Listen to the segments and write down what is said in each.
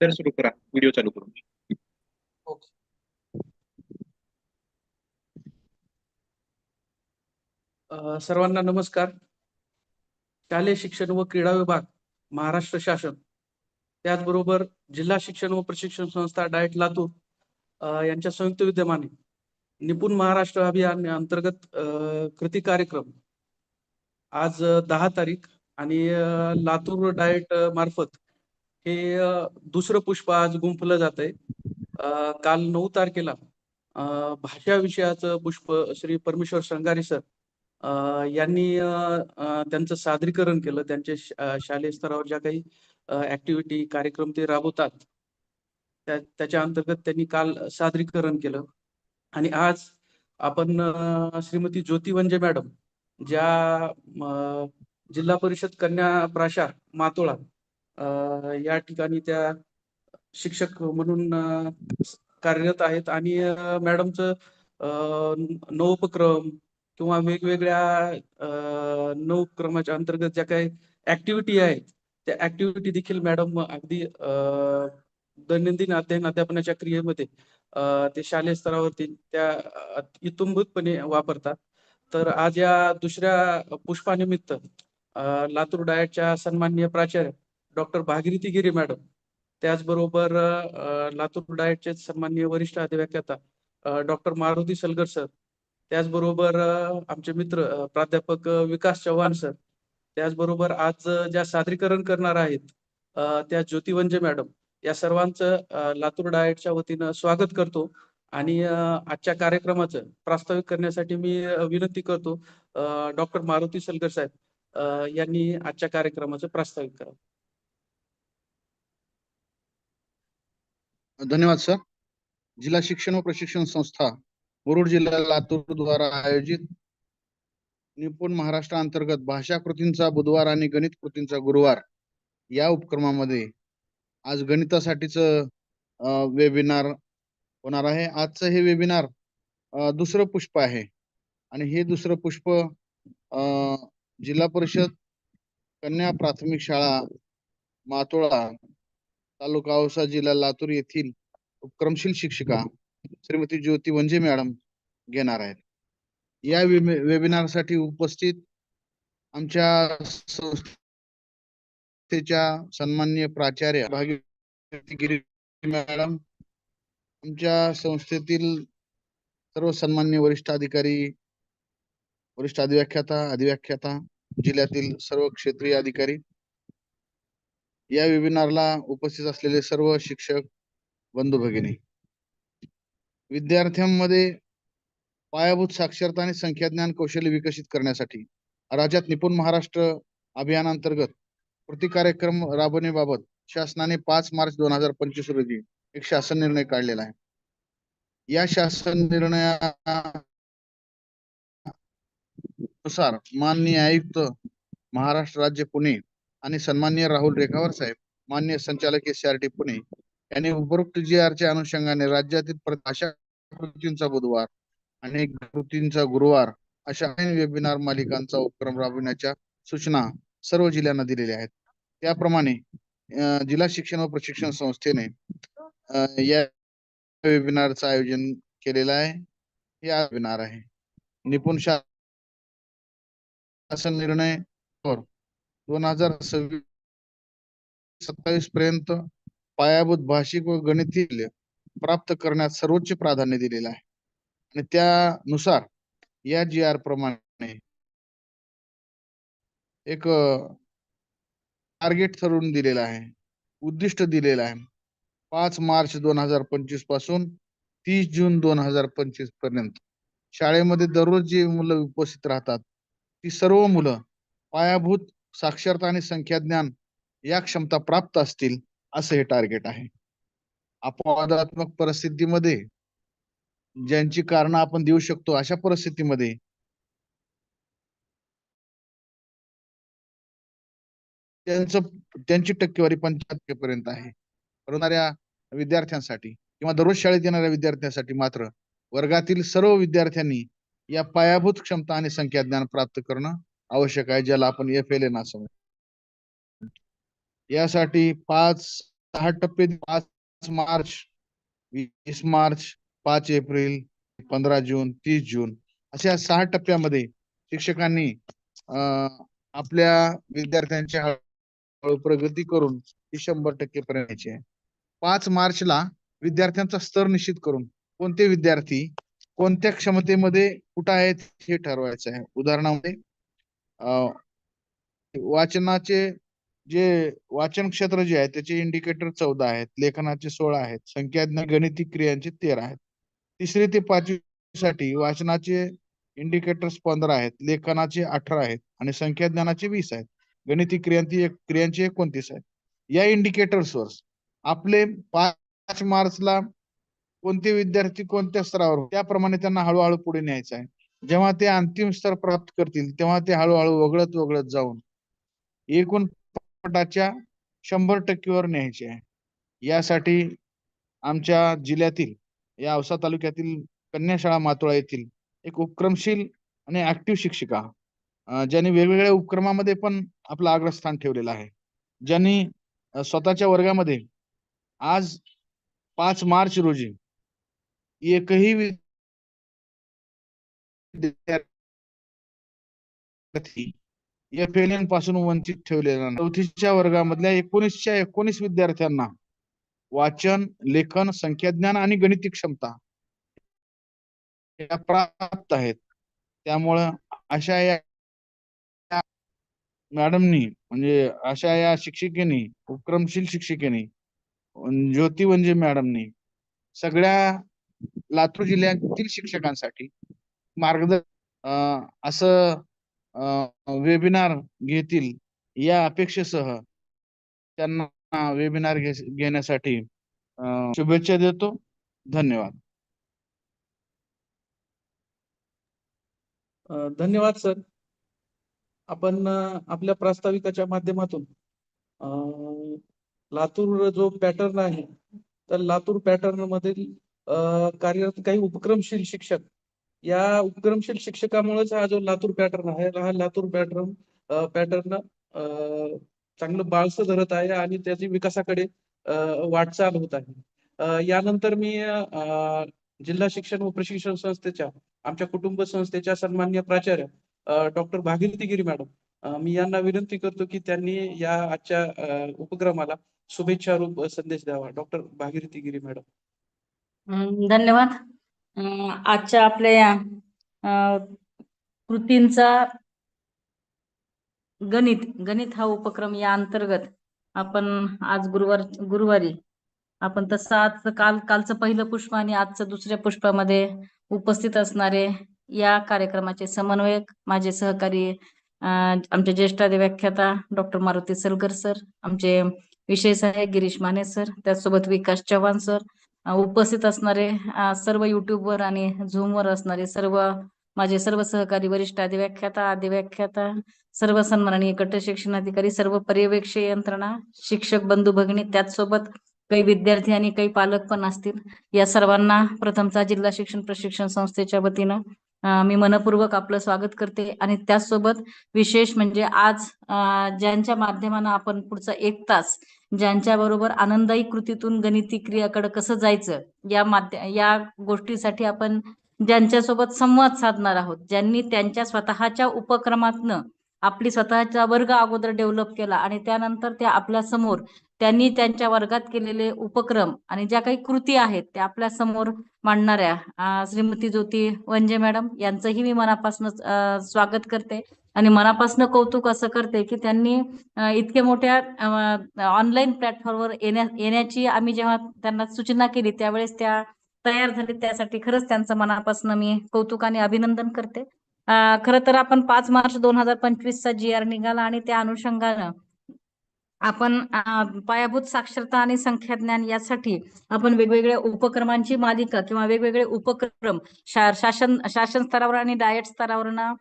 तर सुरू करा, व्हिडिओ चालू करून. ओके. सर्वांना नमस्कार. शालेय शिक्षण व क्रीडा विभाग, महाराष्ट्र शासन, त्याचबरोबर जिल्हा शिक्षण व प्रशिक्षण संस्था डाएट लातूर यांच्या संयुक्त विद्यमाने निपुण महाराष्ट्र अभियान अंतर्गत कृती कार्यक्रम आज 10 तारीख आणि लातूर डाएट मार्फत हे दुसरं पुष्प आज गुंफलं जात आहे. काल 9 तारखेला भाषा विषयाचं पुष्प श्री परमेश्वर श्रंगारी सर यांनी त्यांचं सादरीकरण केलं. त्यांचे शालेय स्तरावर ज्या काही ऍक्टिव्हिटी कार्यक्रम ते राबवतात त्याच्या अंतर्गत त्यांनी काल सादरीकरण केलं. आणि आज आपण श्रीमती ज्योती वंजे मॅडम, ज्या जिल्हा परिषद कन्या प्राचार मातोळा या ठिकाणी त्या शिक्षक म्हणून कार्यरत आहेत. आणि मॅडमचं नवोपक्रम किंवा वेगवेगळ्या नवोपक्रमाच्या अंतर्गत ज्या काही ऍक्टिव्हिटी आहेत त्या ऍक्टिव्हिटी देखील मॅडम अगदी दैनंदिन अध्ययन अध्यापनाच्या क्रियेमध्ये ते शालेय स्तरावरती त्या इत्थंभूतपणे वापरतात. तर आज या दुसऱ्या पुष्पानिमित्त लातूर डाएटच्या सन्माननीय प्राचार्य डॉक्टर भागीरथी गिरी मॅडम, त्याचबरोबर लातूर डाएटचे सन्माननीय वरिष्ठ अधिव्याख्याता डॉक्टर मारुती सलगर सर, त्याचबरोबर आमचे मित्र प्राध्यापक विकास चव्हाण सर, त्याचबरोबर आज ज्या सादरीकरण करणार आहेत त्या ज्योती वंजे मॅडम, या सर्वांचं लातूर डाएटच्या वतीनं स्वागत करतो. आणि आजच्या कार्यक्रमाचं प्रास्ताविक करण्यासाठी मी विनंती करतो डॉक्टर मारुती सलगर साहेब यांनी आजच्या कार्यक्रमाचं प्रास्ताविक करावं. धन्यवाद सर. जिल्हा शिक्षण व प्रशिक्षण संस्था मुरुड जिल्हा लातूर द्वारा आयोजित निपुण महाराष्ट्र अंतर्गत भाषा कृतींचा बुधवार आणि गणित कृतींचा गुरुवार या उपक्रमामध्ये आज गणितासाठीच वेबिनार होणार आहे. आजचं हे वेबिनार दुसरं पुष्प आहे आणि हे दुसरं पुष्प जिल्हा परिषद कन्या प्राथमिक शाळा मातोळा तालुका औसा जिल्हा लातूर येथील उपक्रमशील शिक्षिका श्रीमती ज्योती वंजे मॅडम घेणार आहेत. या वेबिनारसाठी उपस्थित आमच्या संस्थेच्या सन्माननीय प्राचार्य भागीरथी गिरी मॅडम, आमच्या संस्थेतील सर्व सन्माननीय वरिष्ठ अधिकारी, वरिष्ठ अधिव्याख्याता, जिल्ह्यातील सर्व क्षेत्रीय अधिकारी, या वेबिनारला उपस्थित असलेले सर्व शिक्षक बंधू भगिनी, विद्यार्थ्यांमध्ये पायाभूत साक्षरता आणि संख्याज्ञान कौशल्य विकसित करण्यासाठी राज्यात निपुण महाराष्ट्र अभियानांतर्गत कृती कार्यक्रम राबवण्याबाबत शासनाने 5 मार्च 2025 रोजी एक शासन निर्णय काढलेला आहे. या शासन निर्णयानुसार माननीय आयुक्त महाराष्ट्र राज्य पुणे आणि सन्माननीय राहुल रेखावर साहेब, माननीय संचालक SRT पुणे यांनी उपरोक्त GR च्या अनुषंगाने राज्यातील भाषा कृतींचा बुधवार आणि कृतींचा गुरुवार अशा वेबिनार मालिकांचा उपक्रम राबविण्याच्या सूचना सर्व जिल्ह्यांना दिलेल्या आहेत. त्याप्रमाणे जिल्हा शिक्षण व प्रशिक्षण संस्थेने या वेबिनारचं आयोजन केलेलं आहे. हे वेबिनार आहे निपुण शासन निर्णय 2026-27 पर्यंत पायाभूत भाषिक व गणितीय प्राप्त करण्यास सर्वोच्च प्राधान्य दिलेलं आहे. आणि त्यानुसार या GR प्रमाणे एक टार्गेट ठरवून दिलेला आहे, उद्दिष्ट दिलेलं आहे. 5 मार्च 2025 पासून 30 जून 2025 पर्यंत शाळेमध्ये दररोज जी मुलं उपस्थित राहतात ती सर्व मुलं पायाभूत साक्षरता आणि संख्याज्ञान या क्षमता प्राप्त असतील असं हे टार्गेट आहे. अपवादात्मक परिस्थितीमध्ये ज्यांची कारण आपण देऊ शकतो अशा परिस्थितीमध्ये त्यांची टक्केवारी 75% पर्यंत आहे. येणाऱ्या विद्यार्थ्यांसाठी किंवा दररोज शाळेत येणाऱ्या विद्यार्थ्यांसाठी मात्र वर्गातील सर्व विद्यार्थ्यांनी या पायाभूत क्षमता आणि संख्याज्ञान प्राप्त करणं आवश्यक आहे, ज्याला आपण FLN असं म्हणतो. यासाठी 5 6 टप्पे 5 मार्च, 20 मार्च, 5 एप्रिल, 15 जून, 30 जून अशा 6 टप्प्यामध्ये शिक्षकांनी आपल्या विद्यार्थ्यांची हळूहळू प्रगती करून ती 100% पर्यंत यायची आहे. 5 मार्चला विद्यार्थ्यांचा स्तर निश्चित करून कोणते विद्यार्थी कोणत्या क्षमतेमध्ये कुठं आहेत हे ठरवायचं आहे. उदाहरणामध्ये वाचनाचे जे वाचन क्षेत्र जे आहे त्याचे इंडिकेटर 14 आहेत, लेखनाचे 16 आहेत, संख्याज्ञान गणितिक क्रियांचे 13 आहेत. 3री ते 5वी साठी वाचनाचे इंडिकेटर्स 15 आहेत, लेखनाचे 18 आहेत आणि संख्याज्ञानाचे 20 आहेत. गणितिक क्रियांचे 29 आहेत. या इंडिकेटर्सवर आपले 5 मार्चला कोणते विद्यार्थी कोणत्या स्तरावर त्याप्रमाणे त्यांना हळूहळू पुढे न्यायचं आहे. जेव्हा ते अंतिम स्तर प्राप्त करतील तेव्हा ते हळूहळू वगळत जाऊन एकूण पटाच्या 100%वर न्यायचे आहे. यासाठी आमच्या जिल्ह्यातील या औसा तालुक्यातील कन्याशाळा मातोळा येथील एक उपक्रमशील आणि ऍक्टिव्ह शिक्षिका ज्यांनी वेगवेगळ्या उपक्रमामध्ये पण आपलं अग्रस्थान ठेवलेलं आहे, ज्यांनी स्वतःच्या वर्गामध्ये आज 5 मार्च रोजी एकही विद्यार्थी FLN पासून वंचित ठेवलेला नाही. 4थीच्या वर्गामधल्या 19च्या 19 विद्यार्थ्यांना वाचन, लेखन, संख्याज्ञान आणि गणितिक क्षमता या प्राप्त आहेत. त्यामुळं अशा या मॅडमनी म्हणजे अशा या शिक्षिकेनी, उपक्रमशील शिक्षिकेनी ज्योती वंजे मॅडमनी सगळ्या लातूर जिल्ह्यातील शिक्षकांसाठी मार्गदर्शन असं वेबिनार घेतील या अपेक्षेसह त्यांना वेबिनार घेण्यासाठी शुभेच्छा देतो. धन्यवाद. धन्यवाद सर. आपण आपल्या प्रास्ताविकाच्या माध्यमातून लातूर जो पॅटर्न आहे तर लातूर पॅटर्न मधील कार्यरत काही उपक्रमशील शिक्षक, या उपक्रमशील शिक्षकामुळेच हा जो लातूर पॅटर्न आहे, हा लातूर पॅटर्न चांगलं बाळसं धरत आहे आणि त्याची विकासाकडे वाटचाल होत आहे. यानंतर मी जिल्हा शिक्षण व प्रशिक्षण संस्थेच्या आमच्या कुटुंब संस्थेच्या सन्माननीय प्राचार्य डॉक्टर भागीरथी गिरी मॅडम, मी यांना विनंती करतो की त्यांनी या आजच्या उपक्रमाला शुभेच्छा रूप संदेश द्यावा. डॉक्टर भागीरथी गिरी मॅडम. धन्यवाद. आजच्या आपल्या कृतींचा गणित हा उपक्रम या अंतर्गत आपण आज गुरुवारी आपण तसं आज कालचं पहिलं पुष्प आणि आजचं दुसऱ्या पुष्पामध्ये उपस्थित असणारे या कार्यक्रमाचे समन्वयक माझे सहकारी आमचे ज्येष्ठ व्याख्याता डॉक्टर मारुती सलगर सर, आमचे विषय सहाय्यक गिरीश माने सर, त्यासोबत विकास चव्हाण सर, उपस्थित असणारे सर्व युट्यूबवर आणि झूमवर असणारे माझे सर्व सहकारी वरिष्ठ अधिव्याख्याता, सर्व सन्माननीय गट शिक्षणाधिकारी, सर्व पर्यवेक्षक यंत्रणा, शिक्षक बंधू भगिनी, त्याचसोबत काही विद्यार्थी आणि काही पालक पण असतील. या सर्वांना प्रथमचा जिल्हा शिक्षण प्रशिक्षण संस्थेच्या वतीनं मी मनपूर्वक आपलं स्वागत करते. आणि त्याचसोबत विशेष म्हणजे आज ज्यांच्या माध्यमानं आपण पुढचा 1 तास ज्यांच्या बरोबर आनंददायी कृतीतून गणिती क्रियाकडे कसं जायचं या गोष्टीसाठी आपण ज्यांच्यासोबत संवाद साधणार आहोत, ज्यांनी त्यांच्या स्वतःच्या उपक्रमातनं आपली स्वतःचा वर्ग अगोदर डेव्हलप केला आणि त्यानंतर त्या आपल्या समोर त्यांनी त्यांच्या वर्गात केलेले उपक्रम आणि ज्या काही कृती आहेत त्या आपल्या समोर मांडणाऱ्या श्रीमती ज्योती वंजे मॅडम यांचंही मी मनापासून स्वागत करते आणि मनापासून कौतुक असं करते की त्यांनी इतके मोठ्या ऑनलाईन प्लॅटफॉर्मवर येण्याची आम्ही जेव्हा त्यांना सूचना केली त्यावेळेस त्या तयार झाले. त्यासाठी खरंच त्यांचं मनापासून मी कौतुक आणि अभिनंदन करते. खरं तर आपण 5 मार्च 2025चा GR निघाला आणि त्या अनुषंगानं आपण पायाभूत साक्षरता आणि संख्याज्ञान यासाठी आपण वेगवेगळ्या उपक्रमांची मालिका किंवा वेगवेगळे उपक्रम शासन स्तरावर आणि डायट स्तरावरनं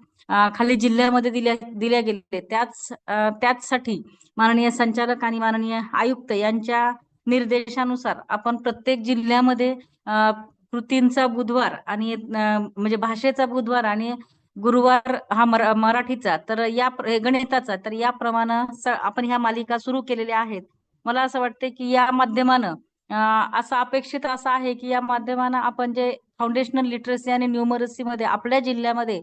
खाली जिल्ह्यामध्ये दिल्या गेले. त्याचसाठी माननीय संचालक आणि माननीय आयुक्त यांच्या निर्देशानुसार आपण प्रत्येक जिल्ह्यामध्ये कृतींचा बुधवार आणि म्हणजे भाषेचा बुधवार आणि गुरुवार हा मराठीचा तर या गणिताचा तर याप्रमाणे आपण ह्या मालिका सुरू केलेल्या आहेत. मला असं वाटतं की या माध्यमानं असं अपेक्षित असं आहे की या माध्यमानं आपण जे फाउंडेशनल लिटरसी आणि न्यूमरसी मध्ये आपल्या जिल्ह्यामध्ये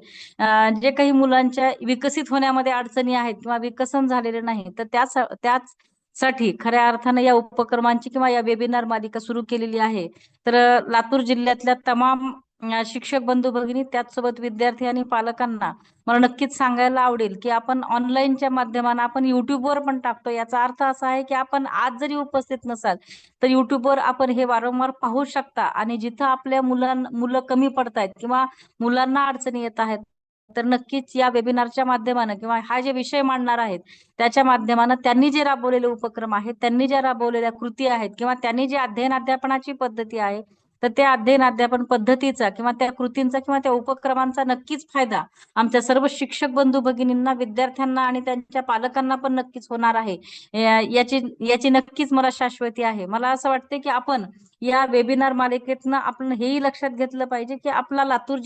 जे काही मुलांच्या विकसित होण्यामध्ये अडचणी आहेत किंवा विकसन झालेले नाही, तर त्याच साठी खऱ्या अर्थानं या उपक्रमांची किंवा या वेबिनार मालिका सुरू केलेली आहे. तर लातूर जिल्ह्यातल्या तमाम शिक्षक बंधू भगिनी त्याचसोबत विद्यार्थी आणि पालकांना मला नक्कीच सांगायला आवडेल की आपण ऑनलाईनच्या माध्यमानं आपण युट्यूबवर पण टाकतो. याचा अर्थ असा आहे की आपण आज जरी उपस्थित नसाल तर युट्यूबवर आपण हे वारंवार पाहू शकता आणि जिथं आपल्या मुलं कमी पडतायत किंवा मुलांना अडचणी येत आहेत तर नक्कीच या वेबिनारच्या माध्यमानं किंवा हा जे विषय मांडणार आहेत त्याच्या माध्यमानं त्यांनी जे राबवलेले उपक्रम आहेत, त्यांनी ज्या राबवलेल्या कृती आहेत किंवा त्यांनी जे अध्ययन अध्यापनाची पद्धती आहे तर त्या अध्ययन अध्यापन पद्धतीचा किंवा त्या कृतींचा किंवा त्या उपक्रमांचा नक्कीच फायदा आमच्या सर्व शिक्षक बंधू भगिनींना, विद्यार्थ्यांना आणि त्यांच्या पालकांना पण नक्कीच होणार आहे. याची याची नक्कीच मला शाश्वती आहे. मला असं वाटते की आपण या वेबिनार मालिकेतनं आपण हेही लक्षात घेतलं पाहिजे की आपला लातूर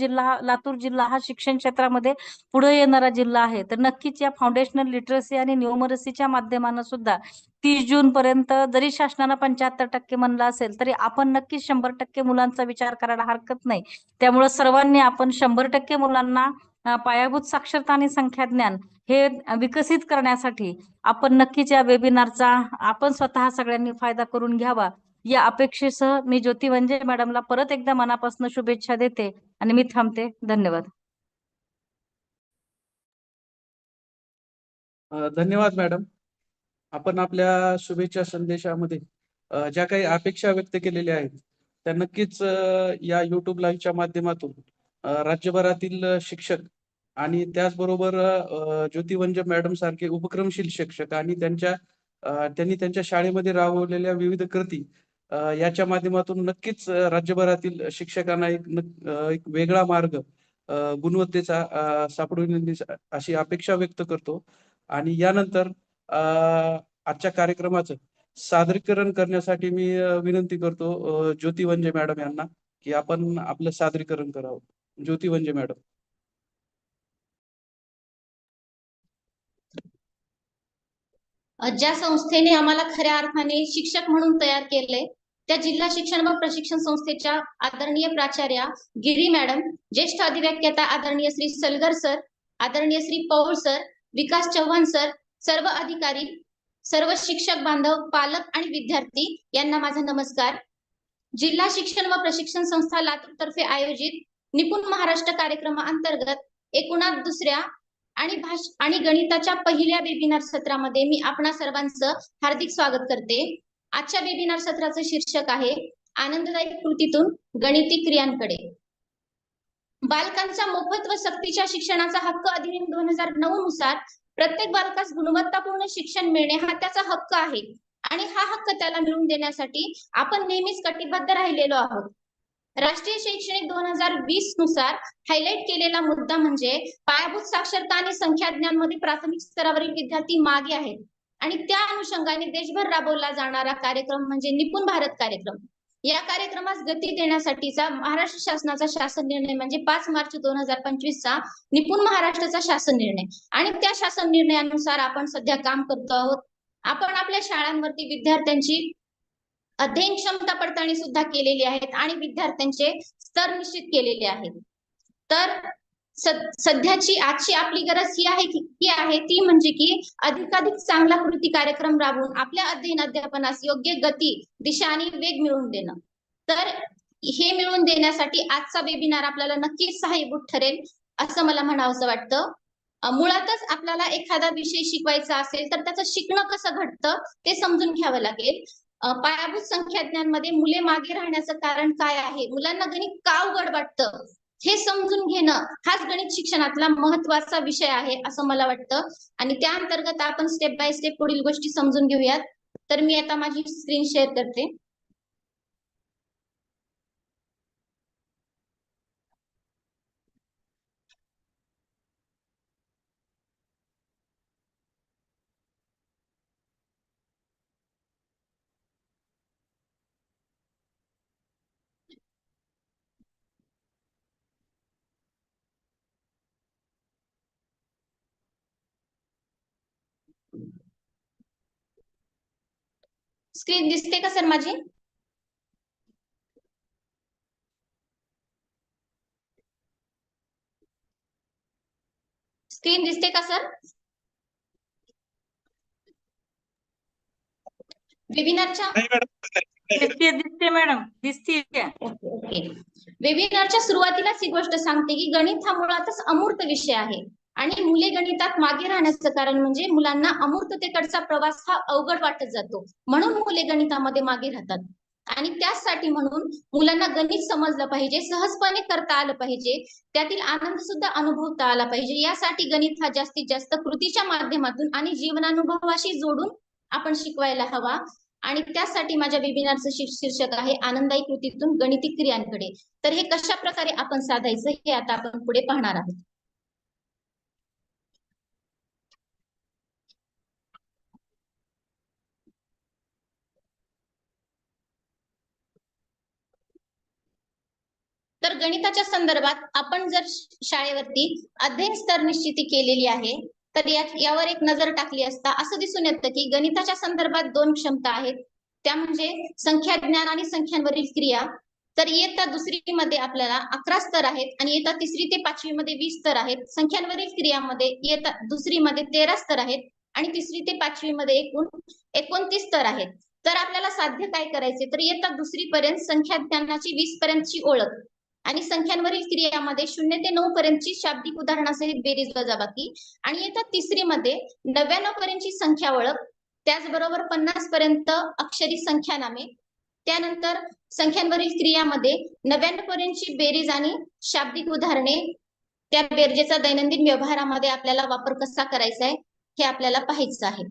जिल्हा हा शिक्षण क्षेत्रामध्ये पुढे येणारा जिल्हा आहे. तर नक्कीच या फाउंडेशनल लिटरसी आणि न्यूमरसीच्या माध्यमानं सुद्धा 30 जून पर्यंत जरी शासनानं 75% म्हणलं असेल तरी आपण नक्कीच 100% मुलांचा विचार करायला हरकत नाही. त्यामुळे सर्वांनी आपण 100% मुलांना पायाभूत साक्षरता आणि संख्याज्ञान हे विकसित करण्यासाठी आपण नक्कीच या वेबिनारचा आपण स्वतः सगळ्यांनी फायदा करून घ्यावा. या अपेक्षेसह मी ज्योती वंजे मॅडमला परत एकदा मनापासून शुभेच्छा देते आणि मी थांबते. धन्यवाद. धन्यवाद मॅडम. आपण आपल्या शुभेच्छा संदेशामध्ये ज्या काही अपेक्षा व्यक्त केलेल्या आहेत त्या नक्कीच या युट्यूब लाईव्हच्या माध्यमातून राज्यभरातील शिक्षक आणि त्याचबरोबर ज्योती वंजे मॅडम सारखे उपक्रमशील शिक्षक आणि त्यांनी त्यांच्या शाळेमध्ये राबवलेल्या विविध कृती याच्या माध्यमातून नक्कीच राज्यभरातील शिक्षकांना एक वेगळा मार्ग गुणवत्तेचा सापडून अशी अपेक्षा व्यक्त करतो. आणि यानंतर आजच्या कार्यक्रमाचं सादरीकरण करण्यासाठी मी विनंती करतो ज्योती वंजे मॅडम यांना की आपण आपलं सादरीकरण करावं. ज्योती वंजे मॅडम. ज्या संस्थेने आम्हाला खऱ्या अर्थाने शिक्षक म्हणून तयार केले त्या जिल्हा शिक्षण व प्रशिक्षण संस्थेच्या आदरणीय प्राचार्या गिरी मॅडम, ज्येष्ठ अधिव्याख्याता आदरणीय श्री सलगर सर, आदरणीय श्री पौळ सर, विकास चव्हाण सर, सर्व अधिकारी, सर्व शिक्षक बांधव, पालक आणि विद्यार्थी यांना माझा नमस्कार. जिल्हा शिक्षण व प्रशिक्षण संस्था लातूर तर्फे आयोजित निपुण महाराष्ट्र कार्यक्रमाअंतर्गत 92ऱ्या आणि गणिताच्या पहिल्या वेबिनार सत्रामध्ये मी आपणा सर्वांचं हार्दिक स्वागत करते. आजच्या वेबिनार सत्राचं शीर्षक आहे आनंददायक कृतीतून गणिती क्रियांकडे. बालकांचा मोफत व सक्तीच्या शिक्षणाचा हक्क अधिनियम 2009 नुसार प्रत्येक बालकास गुणवत्तापूर्ण शिक्षण मिळणे हा त्याचा हक्क आहे आणि हा हक्क त्याला मिळवून देण्यासाठी आपण नेहमीच कटिबद्ध राहिलेलो आहोत. राष्ट्रीय शैक्षणिक 2020 नुसार हायलाइट केलेला मुद्दा म्हणजे पायाभूत साक्षरता आणि संख्याज्ञानमध्ये प्राथमिक स्तरावरील विद्यार्थी मागे आहेत आणि त्या अनुषंगाने देशभर राबवला जाणारा कार्यक्रम म्हणजे निपुण भारत कार्यक्रम. या कार्यक्रमास गती देण्यासाठीचा महाराष्ट्र शासनाचा शासन निर्णय म्हणजे 5 मार्च 2025 चा निपुण महाराष्ट्राचा शासन निर्णय आणि त्या शासन निर्णयानुसार आपण सध्या काम करतो आहोत. आपण आपल्या शाळांवरती विद्यार्थ्यांची अध्ययन क्षमता पडताळणी सुद्धा केलेली आहेत आणि विद्यार्थ्यांचे स्तर निश्चित केलेले आहेत. तर सध्याची आजची आपली गरज ही आहे ती म्हणजे की अधिकाधिक चांगला कृती कार्यक्रम राबवून आपल्या अध्ययन अध्यापनास योग्य गती, दिशा आणि वेग मिळवून देणं. तर हे मिळवून देण्यासाठी आजचा वेबिनार आपल्याला नक्कीच सहाय्यभूत ठरेल असं मला म्हणावंसं वाटतं. मुळातच आपल्याला एखादा विषय शिकवायचा असेल तर त्याचं शिकणं कसं घडतं ते समजून घ्यावं लागेल. पायाभूत संख्याज्ञानमध्ये मुले मागे राहण्याचं कारण काय आहे, मुलांना गणित का अवघड वाटतं हे समजून घेणं हाच गणित शिक्षणातला महत्वाचा विषय आहे असं मला वाटतं. आणि त्या अंतर्गत आपण स्टेप बाय स्टेप पुढील गोष्टी समजून घेऊयात. तर मी आता माझी स्क्रीन शेअर करते. स्क्रीन दिसते का सर माझी? स्क्रीन दिसते का सर? वेबिनारच्या दिसते मॅडम, दिसते. ओके. वेबिनारच्या सुरुवातीलाच ही गोष्ट सांगते की गणित हा मुळातच अमूर्त विषय आहे आणि मुले गणितात मागे राहण्याचं कारण म्हणजे मुलांना अमूर्ततेकडचा प्रवास हा अवघड वाटत जातो, म्हणून मुले गणितामध्ये मागे राहतात. आणि त्याचसाठी म्हणून मुलांना गणित समजलं पाहिजे, सहजपणे करता आलं पाहिजे, त्यातील आनंद सुद्धा अनुभवता आला पाहिजे. यासाठी गणित हा जास्तीत जास्त कृतीच्या माध्यमातून आणि जीवनानुभवाशी जोडून आपण शिकवायला हवा. आणि त्यासाठी माझ्या वेबिनारचं शीर्षक आहे आनंददायी कृतीतून गणिती क्रियांकडे. तर हे कशा प्रकारे आपण साधायचं हे आता आपण पुढे पाहणार आहोत. तर गणिताच्या संदर्भात आपण जर शाळेवरती अध्ययन स्तर निश्चिती केलेली आहे तर यावर एक नजर टाकली असता असं दिसून येतं की गणिताच्या संदर्भात 2 क्षमता आहेत, त्या म्हणजे संख्या ज्ञान आणि संख्यांवरील क्रिया. तर इयत्ता दुसरी मध्ये आपल्याला 11 स्तर आहेत आणि इयत्ता 3री ते 5वी मध्ये 20 स्तर आहेत. संख्यांवरील क्रियामध्ये इयत्ता दुसरी मध्ये 13 स्तर आहेत आणि 3री ते 5वी मध्ये एकूण 29 स्तर आहेत. तर आपल्याला साध्य काय करायचे, तर इयत्ता दुसरी पर्यंत संख्या ज्ञानाची 20 पर्यंतची ओळख आणि संख्यांवरील क्रियामध्ये 0 ते 9 पर्यंतची शाब्दिक उदाहरणासहित बेरीज वजाबाकी आणि इयत्ता 3री मध्ये 99 पर्यंतची संख्या ओळख, त्याचबरोबर 50 पर्यंत अक्षरी संख्या नामे, त्यानंतर संख्यांवरील क्रियामध्ये 99 पर्यंतची बेरीज आणि शाब्दिक उदाहरणे, त्या बेरजेचा दैनंदिन व्यवहारामध्ये आपल्याला वापर कसा करायचा आहे हे आपल्याला पाहायचं आहे.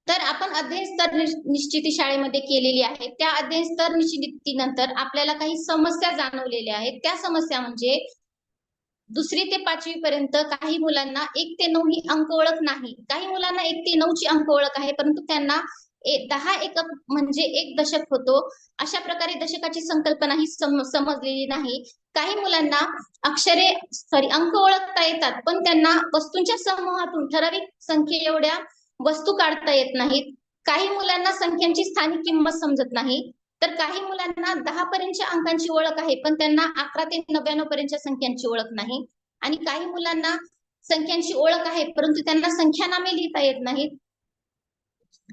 तर आपण अध्ययन स्तर निश्चिती शाळेमध्ये केलेली आहे. त्या अध्ययन स्तर निश्चितीनंतर आपल्याला काही समस्या जाणवलेल्या आहेत. त्या समस्या म्हणजे 2री ते 5वी पर्यंत काही मुलांना 1 ते 9 ही अंक ओळख नाही. काही मुलांना 1 ते 9 ची अंक ओळख आहे, परंतु त्यांना 10 एकक म्हणजे 1 दशक होतो, अशा प्रकारे दशकाची संकल्पना ही समजलेली नाही. काही मुलांना अंक ओळखता येतात, पण त्यांना वस्तूंच्या समूहातून ठराविक संख्ये एवढ्या वस्तू काढता येत नाहीत. काही मुलांना संख्यांची स्थानिक किंमत समजत नाही. तर काही मुलांना 10 पर्यंतच्या अंकांची ओळख आहे, पण त्यांना 11 ते 99 पर्यंतच्या संख्यांची ओळख नाही. आणि काही मुलांना संख्यांची ओळख आहे, परंतु त्यांना संख्यानामे लिहिता येत नाहीत.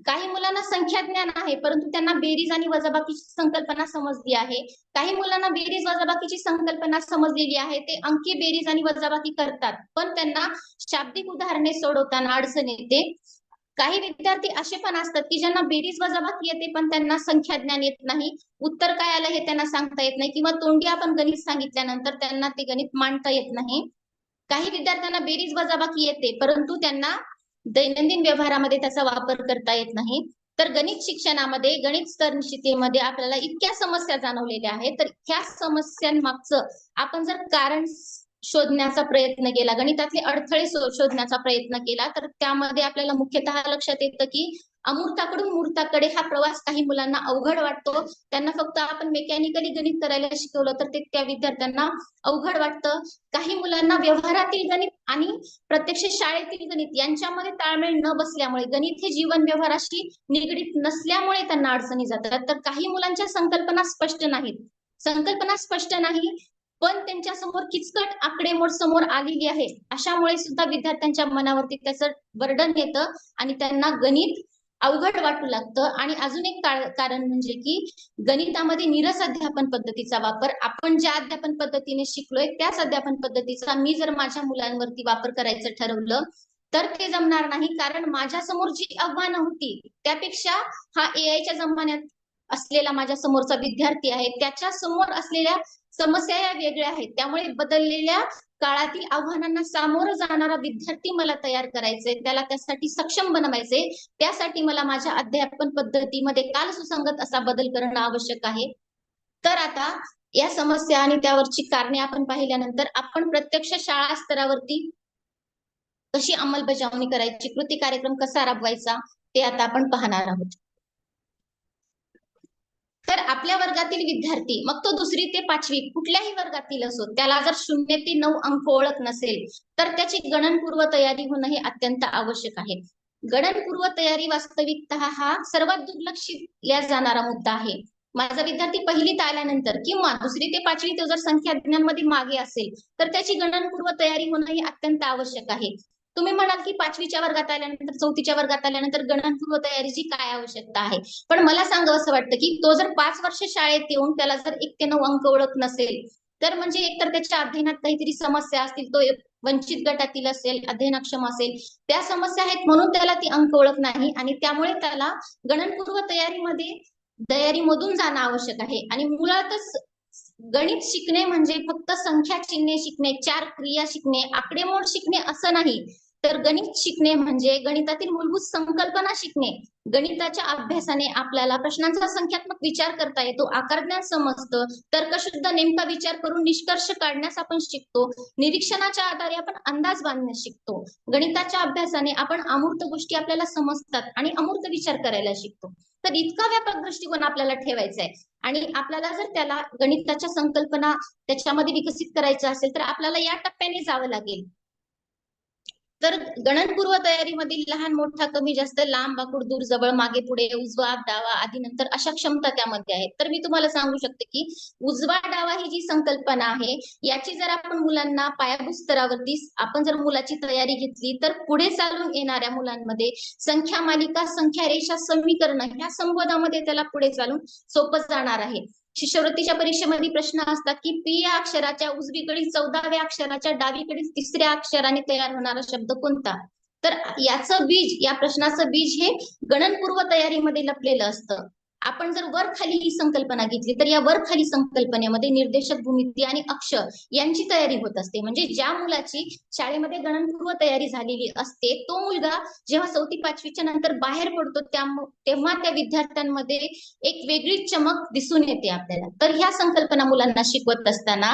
काही मुलांना संख्या ज्ञान आहे, परंतु त्यांना बेरीज आणि वजाबाकीची संकल्पना समजली आहे. काही मुलांना बेरीज वजाबाकीची संकल्पना समजलेली आहे, ते अंकी बेरीज आणि वजाबाकी करतात, पण त्यांना शाब्दिक उदाहरणे सोडवताना अडचण येते. काही विद्यार्थी असे पण असतात की ज्यांना बेरीज वजाबाकी येते, पण त्यांना संख्या ज्ञान येत नाही, उत्तर काय आलं हे त्यांना सांगता येत नाही, किंवा तोंडी आपण गणित सांगितल्यानंतर त्यांना ते गणित मांडता येत नाही. काही विद्यार्थ्यांना बेरीज वजाबाकी येते, परंतु त्यांना दैनंदिन व्यवहारामध्ये त्याचा वापर करता येत नाही. तर गणित शिक्षणामध्ये, गणित स्तर निश्चितीमध्ये आपल्याला इतक्या समस्या जाणवलेल्या आहेत. तर ह्या समस्यांमागचं आपण जर कारण शोधण्याचा प्रयत्न केला, गणितातले अडथळे शोधण्याचा प्रयत्न केला, तर त्यामध्ये आपल्याला मुख्यतः लक्षात येतं की अमूर्ताकडून मूर्ताकडे हा प्रवास काही मुलांना अवघड वाटतो. त्यांना फक्त आपण मेकॅनिकली गणित करायला शिकवलं तर ते त्या विद्यार्थ्यांना अवघड वाटतं. काही मुलांना व्यवहारातील गणित आणि प्रत्यक्ष शाळेतील गणित यांच्यामध्ये ताळमेळ न बसल्यामुळे, गणित हे जीवन व्यवहाराशी निगडीत नसल्यामुळे त्यांना अडचणी जातात. तर काही मुलांच्या संकल्पना स्पष्ट नाही, पण त्यांच्या समोर किचकट आकडेमोड समोर आलेली आहे, अशामुळे सुद्धा विद्यार्थ्यांच्या मनावरती त्याचं बर्डन येतं आणि त्यांना गणित अवघड वाटू लागतं. आणि अजून एक कारण म्हणजे की गणितामध्ये नीरस अध्यापन पद्धतीचा वापर, आपण ज्या अध्यापन पद्धतीने शिकलोय त्याच अध्यापन पद्धतीचा मी जर माझ्या मुलांवरती वापर करायचं ठरवलं तर ते जमणार नाही, कारण माझ्या समोर जी आव्हानं होती त्यापेक्षा हा AI च्या जमान्यात असलेला माझ्या समोरचा विद्यार्थी आहे, त्याच्या समोर असलेल्या समस्या या वेगळ्या आहेत. त्यामुळे बदललेल्या काळातील आव्हानांना सामोरं जाणारा विद्यार्थी मला तयार करायचे, त्याला त्यासाठी सक्षम बनवायचे. त्यासाठी मला माझ्या अध्यापन पद्धतीमध्ये काल सुसंगत असा बदल करणं आवश्यक आहे. तर आता या समस्या आणि त्यावरची कारणे आपण पाहिल्यानंतर आपण प्रत्यक्ष शाळा स्तरावरती कशी अंमलबजावणी करायची, कृती कार्यक्रम कसा राबवायचा ते आता आपण पाहणार आहोत. तर आपल्या वर्गातील विद्यार्थी, मग तो 2री ते 5वी कुठल्याही वर्गातील असो, त्याला जर 0 ते 9 अंक ओळख नसेल तर त्याची गणनपूर्व तयारी होणं हे अत्यंत आवश्यक आहे. गणनपूर्व तयारी वास्तविकतः हा सर्वात दुर्लक्षित जाणारा मुद्दा आहे. माझा विद्यार्थी पहिलीत आल्यानंतर किंवा 2री ते 5वी तो जर संख्या ज्ञानमध्ये मागे असेल तर त्याची गणनपूर्व तयारी होणं हे अत्यंत आवश्यक आहे. तुम्ही म्हणाल की 5वीच्या वर्गात आल्यानंतर 4थीच्या वर्गात आल्यानंतर गणनपूर्व तयारीची काय आवश्यकता आहे, पण मला सांगावं असं वाटतं की तो जर 5 वर्ष शाळेत येऊन त्याला जर 1 ते 9 अंक ओळख नसेल तर म्हणजे एकतर त्याच्या अध्ययनात काहीतरी समस्या असतील, तो वंचित गटातील असेल, अध्ययनक्षम असेल, त्या समस्या आहेत म्हणून त्याला ती अंक ओळख नाही आणि त्यामुळे त्याला गणनपूर्व तयारीमधून जाणं आवश्यक आहे. आणि मुळातच गणित शिकणे म्हणजे फक्त संख्या चिन्हे शिकणे, 4 क्रिया शिकणे, आकडेमोड शिकणे असं नाही, तर गणित शिकणे म्हणजे गणितातील मूलभूत संकल्पना शिकणे. गणिताच्या अभ्यासाने आपल्याला प्रश्नांचा संख्यात्मक विचार करता येतो, आकारज्ञान समजतं, तर्कशुद्ध नेमका विचार करून निष्कर्ष काढण्यास आपण शिकतो, निरीक्षणाच्या आधारे आपण अंदाज बांधण्यास शिकतो. गणिताच्या अभ्यासाने आपण अमूर्त गोष्टी आपल्याला समजतात आणि अमूर्त विचार करायला शिकतो. तर इतका व्यापक दृष्टिकोन आपल्याला ठेवायचा आहे आणि आपल्याला जर त्याला गणिताच्या संकल्पना त्याच्यामध्ये विकसित करायच्या असेल तर आपल्याला या टप्प्याने जावं लागेल. तर गणनपूर्व तयारीमधील लहान मोठा कमी जास्त लांब वाकूड दूर जवळ मागे पुढे उजवा डावा आधी नंतर अशा क्षमता त्यामध्ये आहेत. तर मी तुम्हाला सांगू शकते की उजवा डावा ही जी संकल्पना आहे याची जर आपण मुलांना पायाभूत स्तरावरती आपण जर मुलाची तयारी घेतली तर पुढे चालून येणाऱ्या मुलांमध्ये संख्या मालिका, संख्या रेषा, समीकरण ह्या संवादामध्ये त्याला पुढे चालून सोपं जाणार आहे. शिष्यवृत्तीच्या परीक्षेमध्ये प्रश्न असतात की पी या अक्षराच्या उजवीकडील 14व्या अक्षराच्या डावीकडील 3ऱ्या अक्षराने तयार होणारा शब्द कोणता. तर याचं बीज, या प्रश्नाचं बीज हे गणनपूर्व तयारीमध्ये लपलेलं असतं. आपण जर वर खाली ही संकल्पना घेतली तर या वर खाली संकल्पनेमध्ये निर्देशक, भूमिती आणि अक्ष यांची तयारी होत असते. म्हणजे ज्या मुलाची शाळेमध्ये गणनपूर्व तयारी झालेली असते तो मुलगा जेव्हा 4थी 5वीच्या नंतर बाहेर पडतो तेव्हा त्या विद्यार्थ्यांमध्ये एक वेगळीच चमक दिसून येते आपल्याला. तर ह्या संकल्पना मुलांना शिकवत असताना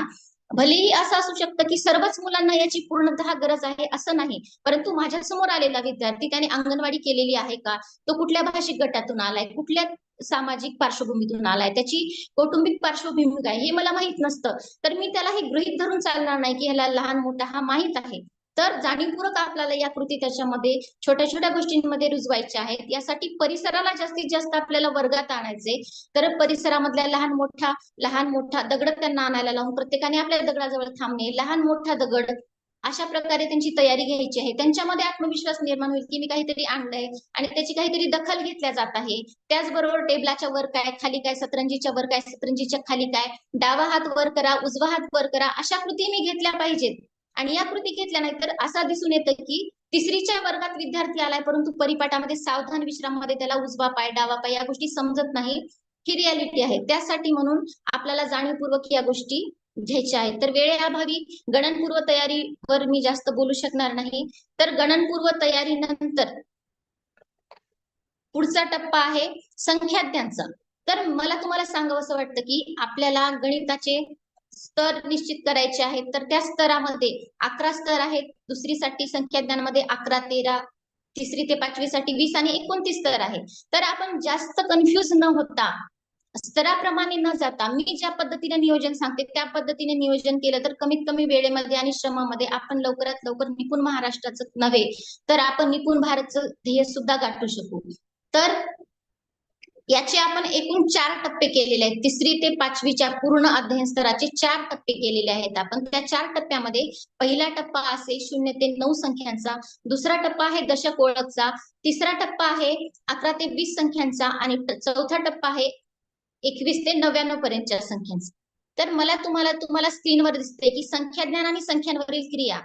भलेही असं असू शकतं की सर्वच मुलांना याची पूर्णतः गरज आहे असं नाही, परंतु माझ्या समोर आलेला विद्यार्थी त्याने अंगणवाडी केलेली आहे का, तो कुठल्या भाषिक गटातून आलाय, कुठल्या सामाजिक पार्श्वभूमीतून आलाय, त्याची कौटुंबिक पार्श्वभूमी काय हे मला माहित नसतं, तर मी त्याला हे गृहीत धरून चालणार नाही की ह्याला लहान मोठा हा माहित आहे. तर जाणीवपूर्वक आपल्याला या कृती त्याच्यामध्ये छोट्या छोट्या गोष्टींमध्ये रुजवायच्या आहेत. यासाठी परिसराला जास्तीत जास्त आपल्याला वर्गात आणायचे. तर परिसरामधल्या लहान मोठा दगड त्यांना आणायला लावून प्रत्येकाने आपल्या दगडाजवळ थांबणे, लहान मोठा दगड अशा प्रकारे त्यांची तयारी घ्यायची आहे. त्यांच्यामध्ये आत्मविश्वास निर्माण होईल की मी काहीतरी आणलंय आणि त्याची काहीतरी दखल घेतल्या जात आहे. त्याचबरोबर टेबलाच्या वर काय, खाली काय, सतरंजीच्या वर काय, सतरंजीच्या खाली काय, डावा हात वर करा, उजवा हात वर करा, अशा कृती मी घेतल्या पाहिजेत. आणि या कृती घेतल्या नाही तर असं दिसून येतं की 3रीच्या वर्गात विद्यार्थी आलाय परंतु परिपाठामध्ये सावधान विश्राममध्ये त्याला उजवा पाय, डावा पाय या गोष्टी समजत नाही. ही रियालिटी आहे. त्यासाठी म्हणून आपल्याला जाणीवपूर्वक या गोष्टी घ्यायच्या आहेत. तर वेळेअभावी गणनपूर्व तयारीवर मी जास्त बोलू शकणार नाही. तर गणनपूर्व तयारीनंतर पुढचा टप्पा आहे संख्याज्ञानचा. तर मला तुम्हाला सांगावंसं वाटतं की आपल्याला गणिताचे स्तर निश्चित करायचे आहेत. तर त्या स्तरामध्ये 11 स्तर आहेत. 2रीसाठी संख्याज्ञानामध्ये 11, 13, 3री ते 5वी साठी 20 आणि 29 स्तर आहे. तर आपण जास्त कन्फ्युज न होता स्तराप्रमाणे न जाता मी ज्या पद्धतीने नियोजन सांगते त्या पद्धतीने नियोजन केलं तर कमीत कमी वेळेमध्ये आणि श्रमामध्ये आपण लवकरात लवकर निपुण महाराष्ट्राचं नव्हे तर आपण निपुण भारतचं ध्येय सुद्धा गाठू शकू. तर याचे आपण एकूण 4 टप्पे केलेले आहेत. 3री ते 5वीच्या पूर्ण अध्ययन स्तराचे 4 टप्पे केलेले आहेत आपण. त्या 4 टप्प्यामध्ये पहिला टप्पा असेल 0 ते 9 संख्यांचा, दुसरा टप्पा आहे दशक ओळखचा, तिसरा टप्पा आहे 11 ते 20 संख्यांचा आणि चौथा टप्पा आहे 21 ते 99 पर्यंतच्या संख्यांचा. तर मला तुम्हाला स्क्रीनवर दिसते की संख्याज्ञान आणि संख्यांवरील क्रिया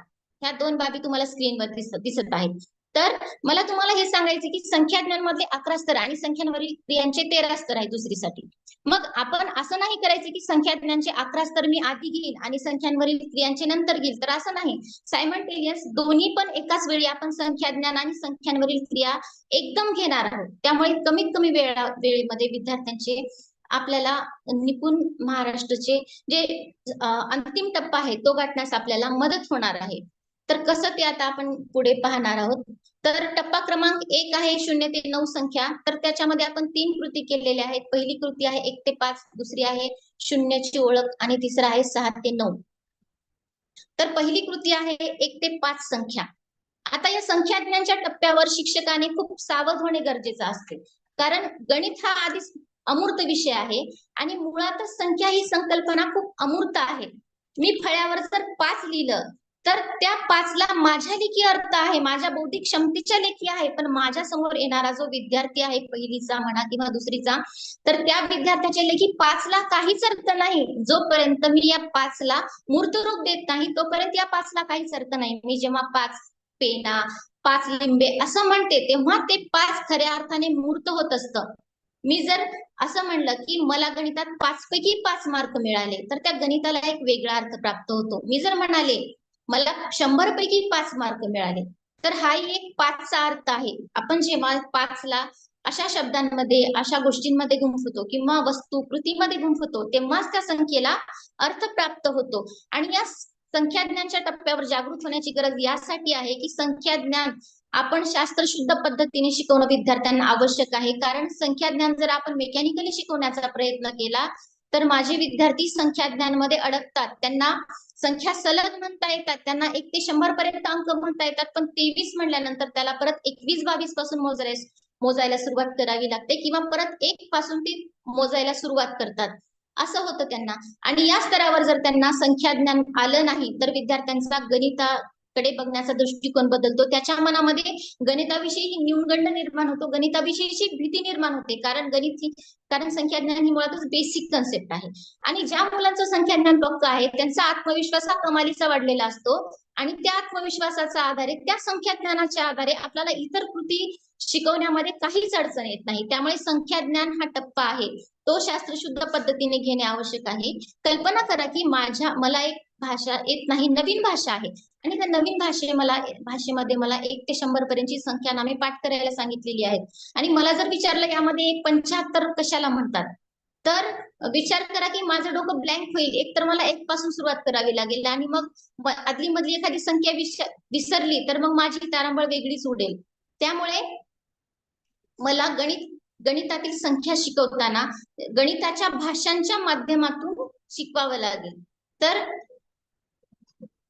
ह्या 2 बाबी तुम्हाला स्क्रीनवर दिसत आहेत. तर मला तुम्हाला हे सांगायचं की संख्याज्ञान मधले 11 स्तर आणि संख्यांवरील क्रियांचे 13 स्तर आहेत 2रीसाठी. मग आपण असं नाही करायचं की संख्याज्ञानचे 11 स्तर मी आधी घेईन आणि संख्यांवरील क्रियांचे नंतर घेईल, तर असं नाही. सायमल्टेनियस दोन्ही पण एकाच वेळी आपण संख्याज्ञान आणि संख्यांवरील क्रिया एकदम घेणार आहोत. त्यामुळे कमीत कमी वेळेमध्ये विद्यार्थ्यांचे आपल्याला निपुण महाराष्ट्राचे जे अंतिम टप्पा आहे तो गाठण्यास आपल्याला मदत होणार आहे. तर कसं ते आता आपण पुढे पाहणार आहोत. तर टप्पा क्रमांक 1 आहे 0 ते 9 संख्या. तर त्याच्यामध्ये आपण 3 कृती केलेल्या आहेत. पहिली कृती आहे 1 ते 5, दुसरी आहे शून्याची ओळख आणि तिसरा आहे 6 ते 9. तर पहिली कृती आहे 1 ते 5 संख्या. आता या संख्याज्ञानच्या टप्प्यावर शिक्षकाने खूप सावध होणे गरजेचे असते. कारण गणित हा आधीच अमूर्त विषय आहे आणि मुळातच संख्या ही संकल्पना खूप अमूर्त आहे. मी फळ्यावर जर 5 लिहिलं तर त्या 5ला माझ्या लेखी अर्थ आहे, माझ्या बौद्धिक क्षमतेच्या लेखी आहे. पण माझ्या समोर येणारा जो विद्यार्थी आहे, पहिलीचा म्हणा किंवा दुसरीचा, तर त्या विद्यार्थ्याच्या लेखी 5ला काहीच अर्थ नाही. जोपर्यंत मी या 5ला मूर्त रूप देत नाही तोपर्यंत या 5ला काहीच अर्थ नाही. मी जेव्हा 5 पेना, 5 लिंबे असं म्हणते तेव्हा ते 5 खऱ्या अर्थाने मूर्त होत असतं. मी जर असं म्हणलं की मला गणितात 5 पैकी 5 मार्क मिळाले तर त्या गणिताला एक वेगळा अर्थ प्राप्त होतो. मी जर म्हणाले मला 100 पैकी 5 मार्क मिळाले तर हाही एक 5चा अर्थ आहे. आपण जेव्हा 5ला अशा शब्दांमध्ये, अशा गोष्टींमध्ये गुंफतो किंवा वस्तू कृतीमध्ये गुंफतो तेव्हाच त्या संख्येला अर्थ प्राप्त होतो. आणि या संख्याज्ञानच्या टप्प्यावर जागृत होण्याची गरज यासाठी आहे की संख्याज्ञान आपण शास्त्रशुद्ध पद्धतीने शिकवणं विद्यार्थ्यांना आवश्यक आहे. कारण संख्याज्ञान जर आपण मेकॅनिकली शिकवण्याचा प्रयत्न केला तर माझे विद्यार्थी संख्याज्ञानमध्ये अडकतात. त्यांना संख्या सलग म्हणता येतात, त्यांना 1 ते 100 पर्यंत अंक म्हणता येतात, पण 23 म्हणल्यानंतर त्याला परत 21-22 पासून मोजायला सुरुवात करावी लागते किंवा परत 1 पासून ते मोजायला सुरुवात करतात. असं होतं त्यांना. आणि या स्तरावर जर त्यांना संख्याज्ञान आलं नाही तर विद्यार्थ्यांचा गणिताकडे बघण्याचा दृष्टिकोन बदलतो. त्याच्या मनामध्ये गणिताविषयी न्यूनगंड निर्माण होतो, गणिताविषयीची भीती निर्माण होते. कारण संख्याज्ञान ही मुळातच बेसिक कन्सेप्ट आहे. आणि ज्या मुलांचं संख्याज्ञान पक्क आहे त्यांचा आत्मविश्वास हा कमालीचा वाढलेला असतो आणि त्या आत्मविश्वासाच्या आधारे, त्या संख्याज्ञानाच्या आधारे आपल्याला इतर कृती शिकवण्यामध्ये काहीच अडचण येत नाही. त्यामुळे संख्याज्ञान हा टप्पा आहे तो शास्त्रशुद्ध पद्धतीने घेणे आवश्यक आहे. कल्पना करा की मला एक भाषा येत नाही, नवीन भाषा आहे आणि त्या नवीन भाषेमध्ये मला 1 ते 100 पर्यंतची संख्या नामे पाठ करायला सांगितलेली आहेत आणि मला जर विचारलं यामध्ये 75 कशाला म्हणतात, तर विचार करा की माझं डोकं ब्लँक होईल. एक तर मला 1 पासून सुरुवात करावी लागेल आणि मग आदली मधली एखादी संख्या विसरली तर मग माझी तारांबळ वेगळीच उडेल. त्यामुळे मला गणितातील संख्या शिकवताना गणिताच्या भाषांच्या माध्यमातून शिकवावं लागेल. तर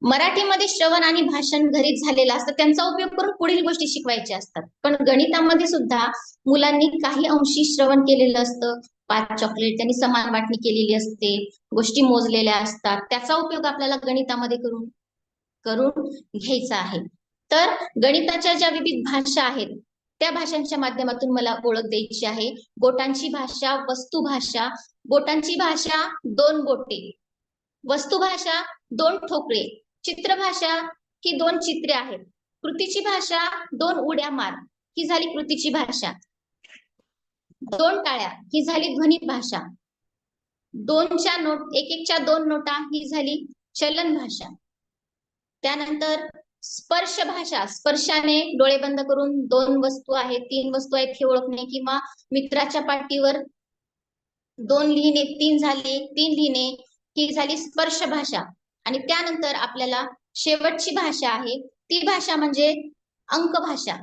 मराठीमध्ये श्रवण आणि भाषण घरीच झालेलं असतं, त्यांचा उपयोग करून पुढील गोष्टी शिकवायच्या असतात. पण गणितामध्ये सुद्धा मुलांनी काही अंशी श्रवण केलेलं असतं. 5 चॉकलेट त्यांनी समान वाटणी केलेली असते, गोष्टी मोजलेल्या असतात. त्याचा उपयोग आपल्याला गणितामध्ये करून घ्यायचा आहे. तर गणिताच्या ज्या विविध भाषा आहेत त्या भाषांच्या माध्यमातून मला ओळख द्यायची आहे. बोटांची भाषा, वस्तुभाषा. बोटांची भाषा 2 बोटे, वस्तुभाषा 2 ठोकळे, चित्रभाषा ही 2 चित्रे आहेत, कृतीची भाषा 2 उड्या मार ही झाली कृतीची भाषा, 2 टाळ्या ही झाली ध्वनी भाषा, 1-1च्या 2 नोटा ही झाली चलन भाषा. त्यानंतर स्पर्श भाषा, स्पर्शाने डोळे बंद करून 2 वस्तू आहेत, 3 वस्तू आहेत हे ओळखणे किंवा मित्राच्या पाठीवर 2 लिहिणे, 3 झाले, 3 लिहिणे ही झाली स्पर्श भाषा. आणि त्यानंतर आपल्याला शेवटची भाषा आहे ती भाषा म्हणजे अंक भाषा.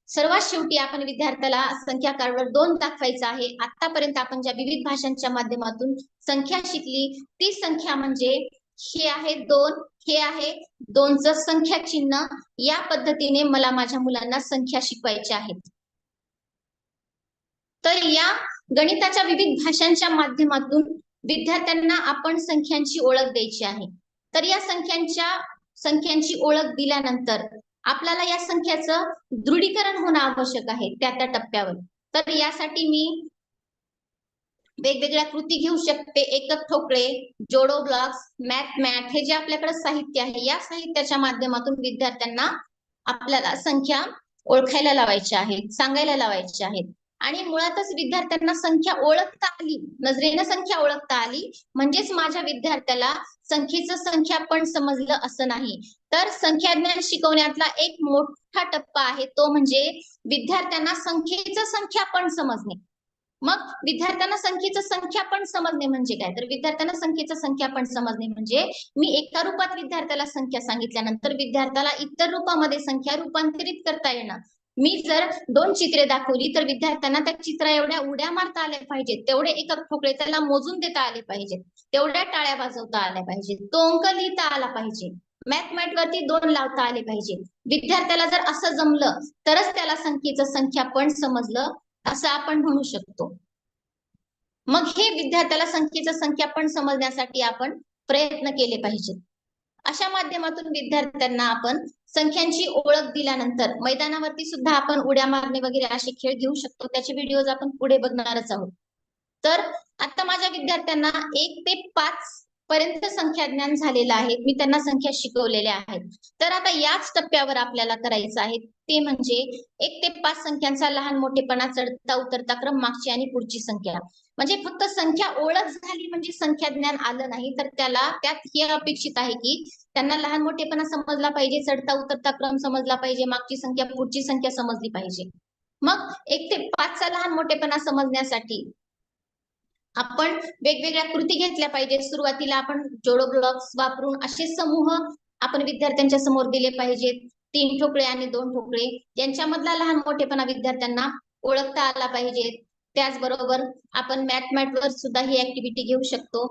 सर्वात शेवटी आपण विद्यार्थ्याला संख्या कार्डवर 2 दाखवायचा आहे. आतापर्यंत आपण ज्या विविध भाषांच्या माध्यमातून संख्या शिकली ती संख्या म्हणजे हे आहे 2, हे आहे 2चं संख्या चिन्ह. या पद्धतीने मला माझ्या मुलांना संख्या शिकवायच्या आहेत. तर या गणिताच्या विविध भाषांच्या माध्यमातून विद्यार्थ्यांना आपण संख्यांची ओळख द्यायची आहे. तर या संख्यांची ओळख दिल्यानंतर आपल्याला या संख्याचं दृढीकरण होणं आवश्यक आहे त्या टप्प्यावर. तर यासाठी मी वेगवेगळ्या कृती घेऊ शकते. एकक ठोकळे, जोडो ब्लॉक्स, मॅथ हे जे आपल्याकडे साहित्य आहे या साहित्याच्या माध्यमातून विद्यार्थ्यांना आपल्याला संख्या ओळखायला लावायच्या आहेत, सांगायला लावायच्या आहेत. आणि मुळातच विद्यार्थ्यांना संख्या ओळखता आली, नजरेनं संख्या ओळखता आली म्हणजेच माझ्या विद्यार्थ्याला संख्येचं संख्यापण समजलं असं नाही. तर संख्याज्ञान शिकवण्यातला एक मोठा टप्पा आहे तो म्हणजे विद्यार्थ्यांना संख्येचं संख्यापण समजणे. मग विद्यार्थ्यांना संख्येचं संख्यापन समजणे म्हणजे काय? तर विद्यार्थ्यांना संख्येचं संख्यापन समजणे म्हणजे मी एका रूपात विद्यार्थ्याला संख्या सांगितल्यानंतर विद्यार्थ्याला इतर रूपामध्ये संख्या रूपांतरित करता येणार. मी जर 2 चित्रे दाखवली तर विद्यार्थ्यांना त्या चित्रा एवढ्या उड्या मारता आल्या पाहिजेत, तेवढे एकक ठोकळे त्याला मोजून देता आले पाहिजेत, तेवढ्या टाळ्या वाजवता आल्या पाहिजेत, तो अंक लिहिता आला पाहिजे, मॅथ वरती 2 लावता आले पाहिजे. विद्यार्थ्याला जर असं जमलं तरच त्याला संख्येचं संख्यापन समजलं असं आपण म्हणू शकतो. मग हे विद्यार्थ्याला संख्येचं संख्यापन समजण्यासाठी आपण प्रयत्न केले पाहिजेत. अशा माध्यमातून विद्यार्थ्यांना आपण संख्यांची ओळख दिल्यानंतर मैदानावरती सुद्धा आपण उड्या मारणे वगैरे असे खेळ घेऊ शकतो. त्याचे व्हिडिओज आपण पुढे बघणारच आहोत. तर आता माझ्या विद्यार्थ्यांना 1 ते 5 पर्यंत संख्या ज्ञान झालेलं आहे. मी त्यांना संख्या शिकवलेल्या आहेत. तर आता याच टप्प्यावर आपल्याला करायचं आहे ते म्हणजे 1 ते 5 संख्यांचा लहान मोठेपणा, चढता उतरता क्रम, मागची आणि पुढची संख्या. म्हणजे फक्त संख्या ओळख झाली म्हणजे संख्या ज्ञान आलं नाही, तर त्यात हे अपेक्षित आहे की त्यांना लहान मोठेपणा समजला पाहिजे, चढता उतरता क्रम समजला पाहिजे, मागची संख्या पुढची संख्या समजली पाहिजे. मग 1 ते 5 चा लहान मोठेपणा समजण्यासाठी आपण वेगवेगळ्या कृती घेतल्या पाहिजे. सुरुवातीला आपण जोडो ब्लॉक्स वापरून असे समूह आपण विद्यार्थ्यांच्या समोर दिले पाहिजेत. 3 ठोकळे आणि 2 ठोकळे यांच्यामधला लहान मोठेपणा विद्यार्थ्यांना ओळखता आला पाहिजे. त्याचबरोबर आपण मॅथ वर सुद्धा ही ऍक्टिव्हिटी घेऊ शकतो.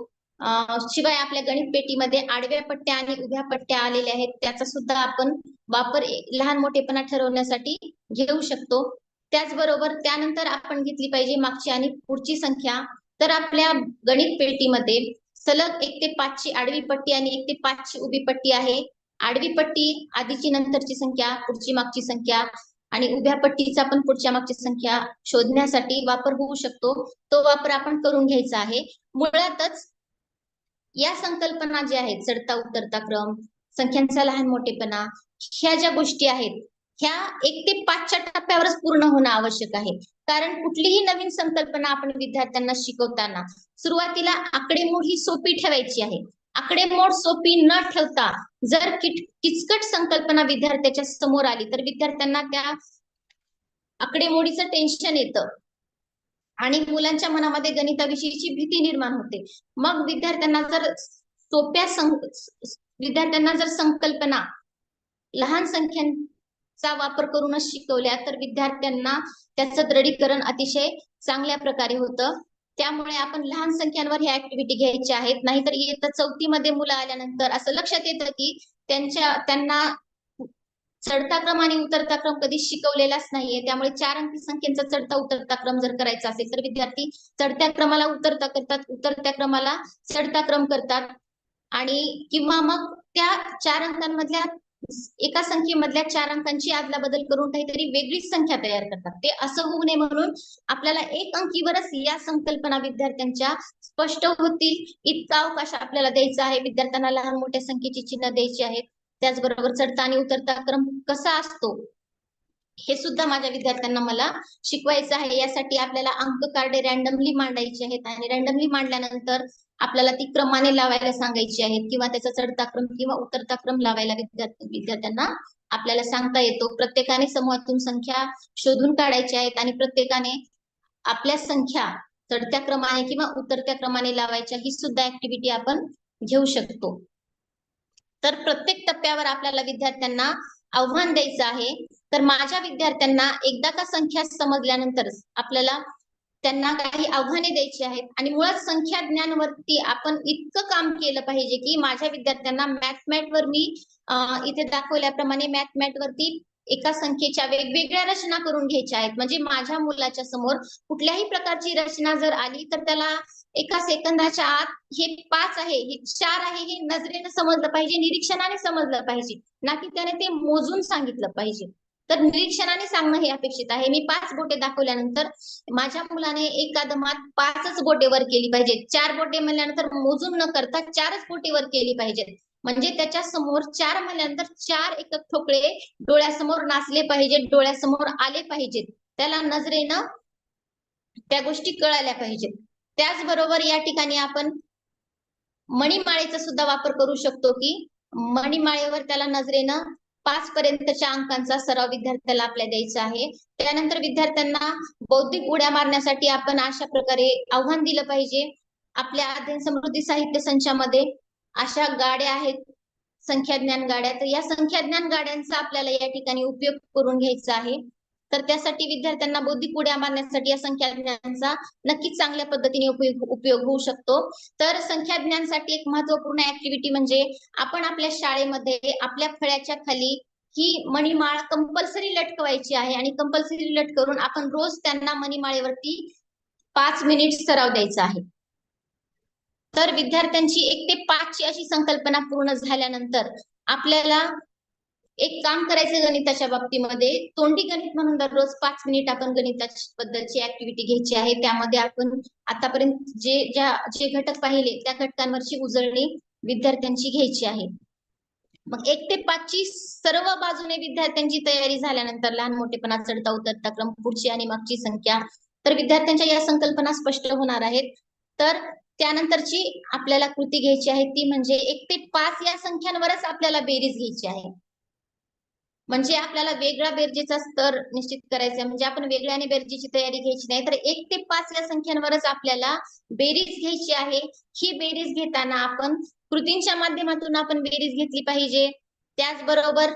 शिवाय आपल्या गणित पेटीमध्ये आडव्या पट्ट्या आणि उभ्या पट्ट्या आलेल्या आहेत, त्याचा सुद्धा आपण वापर लहान मोठेपणा ठरवण्यासाठी घेऊ शकतो. त्याचबरोबर त्यानंतर आपण घेतली पाहिजे मागची आणि पुढची संख्या. तर आपल्या गणित पेटीमध्ये सलग 1 ते 5 ची आडवी पट्टी आणि 1 ते 5 ची उभी पट्टी आहे. आडवी पट्टी आधीची नंतरची संख्या, पुढची मागची संख्या आणि उभ्या पट्टीचा पण पुढच्या मागची संख्या शोधण्यासाठी वापर होऊ शकतो. तो वापर आपण करून घ्यायचा आहे. मुळातच या संकल्पना ज्या आहेत, चढता उतरता क्रम, संख्यांचा लहान मोठेपणा, ह्या ज्या गोष्टी आहेत ह्या 1 ते 5 च्या टप्प्यावरच पूर्ण होणं आवश्यक आहे. कारण कुठलीही नवीन संकल्पना आपण विद्यार्थ्यांना शिकवताना सुरुवातीला आकडेमोड ही सोपी ठेवायची आहे. आकडेमोड सोपी न ठेवता जर किचकट संकल्पना विद्यार्थ्याच्या समोर आली तर विद्यार्थ्यांना त्या आकडेमोडीचं टेन्शन येतं आणि मुलांच्या मनामध्ये गणिताविषयीची भीती निर्माण होते. मग विद्यार्थ्यांना जर संकल्पना लहान संख्यांचा वापर करूनच शिकवल्या तर विद्यार्थ्यांना त्याचं दृढीकरण अतिशय चांगल्या प्रकारे होतं. त्यामुळे आपण लहान संख्यांवर ह्या ऍक्टिव्हिटी घ्यायच्या आहेत. नाहीतर इयत्ता 4थी मध्ये मुलं आल्यानंतर असं लक्षात येतं की त्यांना चढता क्रम आणि उतरता क्रम कधी शिकवलेलाच नाहीये. त्यामुळे 4 अंकी संख्येचा चढता उतरता क्रम जर करायचा असेल तर विद्यार्थी चढत्या क्रमाला उतरता करतात, उतरत्या क्रमाला चढता क्रम करतात आणि किंवा मग त्या 4 अंकांमधल्या एका संख्येमधल्या 4 अंकांची आदला बदल करून काहीतरी वेगळीच संख्या तयार करतात. ते असं होऊ नये म्हणून आपल्याला 1 अंकीवरच या संकल्पना विद्यार्थ्यांच्या स्पष्ट होतील इतका अवकाश आपल्याला द्यायचा आहे. विद्यार्थ्यांना लहान मोठ्या संख्येची चिन्ह द्यायची आहेत. त्याचबरोबर चढता आणि उतरता क्रम कसा असतो हे सुद्धा माझ्या विद्यार्थ्यांना मला शिकवायचं आहे. यासाठी आपल्याला अंक कार्डे रॅन्डमली मांडायची आहेत आणि रॅन्डमली मांडल्यानंतर आपल्याला ती क्रमाने लावायला सांगायची आहेत किंवा त्याचा चढता क्रम किंवा उतरता क्रम लावायला विद्यार्थ्यांना आपल्याला सांगता येतो. प्रत्येकाने समूहातून संख्या शोधून काढायच्या आहेत आणि प्रत्येकाने आपल्या संख्या चढत्या क्रमाने किंवा उतरत्या क्रमाने लावायच्या. ही सुद्धा ऍक्टिव्हिटी आपण घेऊ शकतो. तर प्रत्येक टप्प्यावर आपल्याला विद्यार्थ्यांना आव्हान द्यायचं आहे. तर माझ्या विद्यार्थ्यांना एकदा का संख्या समजल्यानंतर आपल्याला त्यांना काही आव्हाने द्यायची आहेत आणि मुळात संख्या ज्ञानावरती आपण इतकं काम केलं पाहिजे की माझ्या विद्यार्थ्यांना मॅथवर मी इथे दाखवल्याप्रमाणे मॅथवरती एका संख्येच्या वेगवेगळ्या रचना करून घ्यायच्या आहेत. म्हणजे माझ्या मुलाच्या समोर कुठल्याही प्रकारची रचना जर आली तर त्याला एका सेकंदाच्या आत हे 5 आहे, हे 4 आहे, हे नजरेनं समजलं पाहिजे, निरीक्षणाने समजलं पाहिजे, ना की त्याने ते मोजून सांगितलं पाहिजे. तर निरीक्षणाने सांगणं हे अपेक्षित आहे. मी 5 बोटे दाखवल्यानंतर माझ्या मुलाने एका दमात 5च बोटे वर केली पाहिजे. 4 बोटे म्हणल्यानंतर मोजून न करता 4च बोटे वर केली पाहिजेत. म्हणजे त्याच्या समोर 4 म्हणल्यानंतर 4 एकक ठोकळे डोळ्यासमोर नाचले पाहिजेत, डोळ्यासमोर आले पाहिजेत, त्याला नजरेनं त्या गोष्टी कळाल्या पाहिजेत. त्याचबरोबर या ठिकाणी आपण मणिमाळेचा सुद्धा वापर करू शकतो की मणिमाळेवर त्याला नजरेनं 5 पर्यंतच्या अंकांचा सराव विद्यार्थ्याला आपल्या द्यायचा आहे. त्यानंतर विद्यार्थ्यांना बौद्धिक उड्या मारण्यासाठी आपण अशा प्रकारे आव्हान दिलं पाहिजे. आपल्या अध्ययन समृद्धी साहित्य संचामध्ये अशा गाड्या आहेत, संख्याज्ञान गाड्या. तर या संख्याज्ञान गाड्यांचा आपल्याला या ठिकाणी उपयोग करून घ्यायचा आहे. तर त्यासाठी विद्यार्थ्यांना बौद्धिक उड्या मारण्यासाठी या संख्याज्ञानाचा नक्कीच चांगल्या पद्धतीने उपयोग होऊ शकतो. तर संख्याज्ञानसाठी एक महत्वपूर्ण ऍक्टिव्हिटी म्हणजे आपण आपल्या शाळेमध्ये आपल्या फळ्याच्या खाली ही मणिमाळ कंपल्सरी लटकवायची आहे आणि कंपल्सरी लटकवून आपण रोज त्यांना मणिमाळेवरती 5 मिनिट सराव द्यायचा आहे. तर विद्यार्थ्यांची 1 ते 5 ची अशी संकल्पना पूर्ण झाल्यानंतर आपल्याला एक काम करायचं गणिताच्या बाबतीमध्ये. तोंडी गणित म्हणून दररोज 5 मिनिट आपण गणिताबद्दलची ऍक्टिव्हिटी घ्यायची आहे. त्यामध्ये आपण आतापर्यंत जे घटक पाहिले त्या घटकांवरची उजळणी विद्यार्थ्यांची घ्यायची आहे. मग 1 ते 5 ची सर्व बाजूने विद्यार्थ्यांची तयारी झाल्यानंतर लहान मोठेपणा, चढता उतरता क्रम, पुढची आणि मागची संख्या, तर विद्यार्थ्यांच्या या संकल्पना स्पष्ट होणार आहेत. तर त्यानंतरची आपल्याला कृती घ्यायची आहे ती म्हणजे 1 ते 5 या संख्यांवरच आपल्याला बेरीज घ्यायची आहे. म्हणजे आपल्याला वेगळा बेरजेचा स्तर निश्चित करायचा, म्हणजे आपण वेगळ्याने बेरजेची तयारी घ्यायची नाही, तर 1 ते 5 या संख्यांवरच आपल्याला बेरीज घ्यायची आहे. ही बेरीज घेताना आपण कृतींच्या माध्यमातून आपण बेरीज घेतली पाहिजे. त्याचबरोबर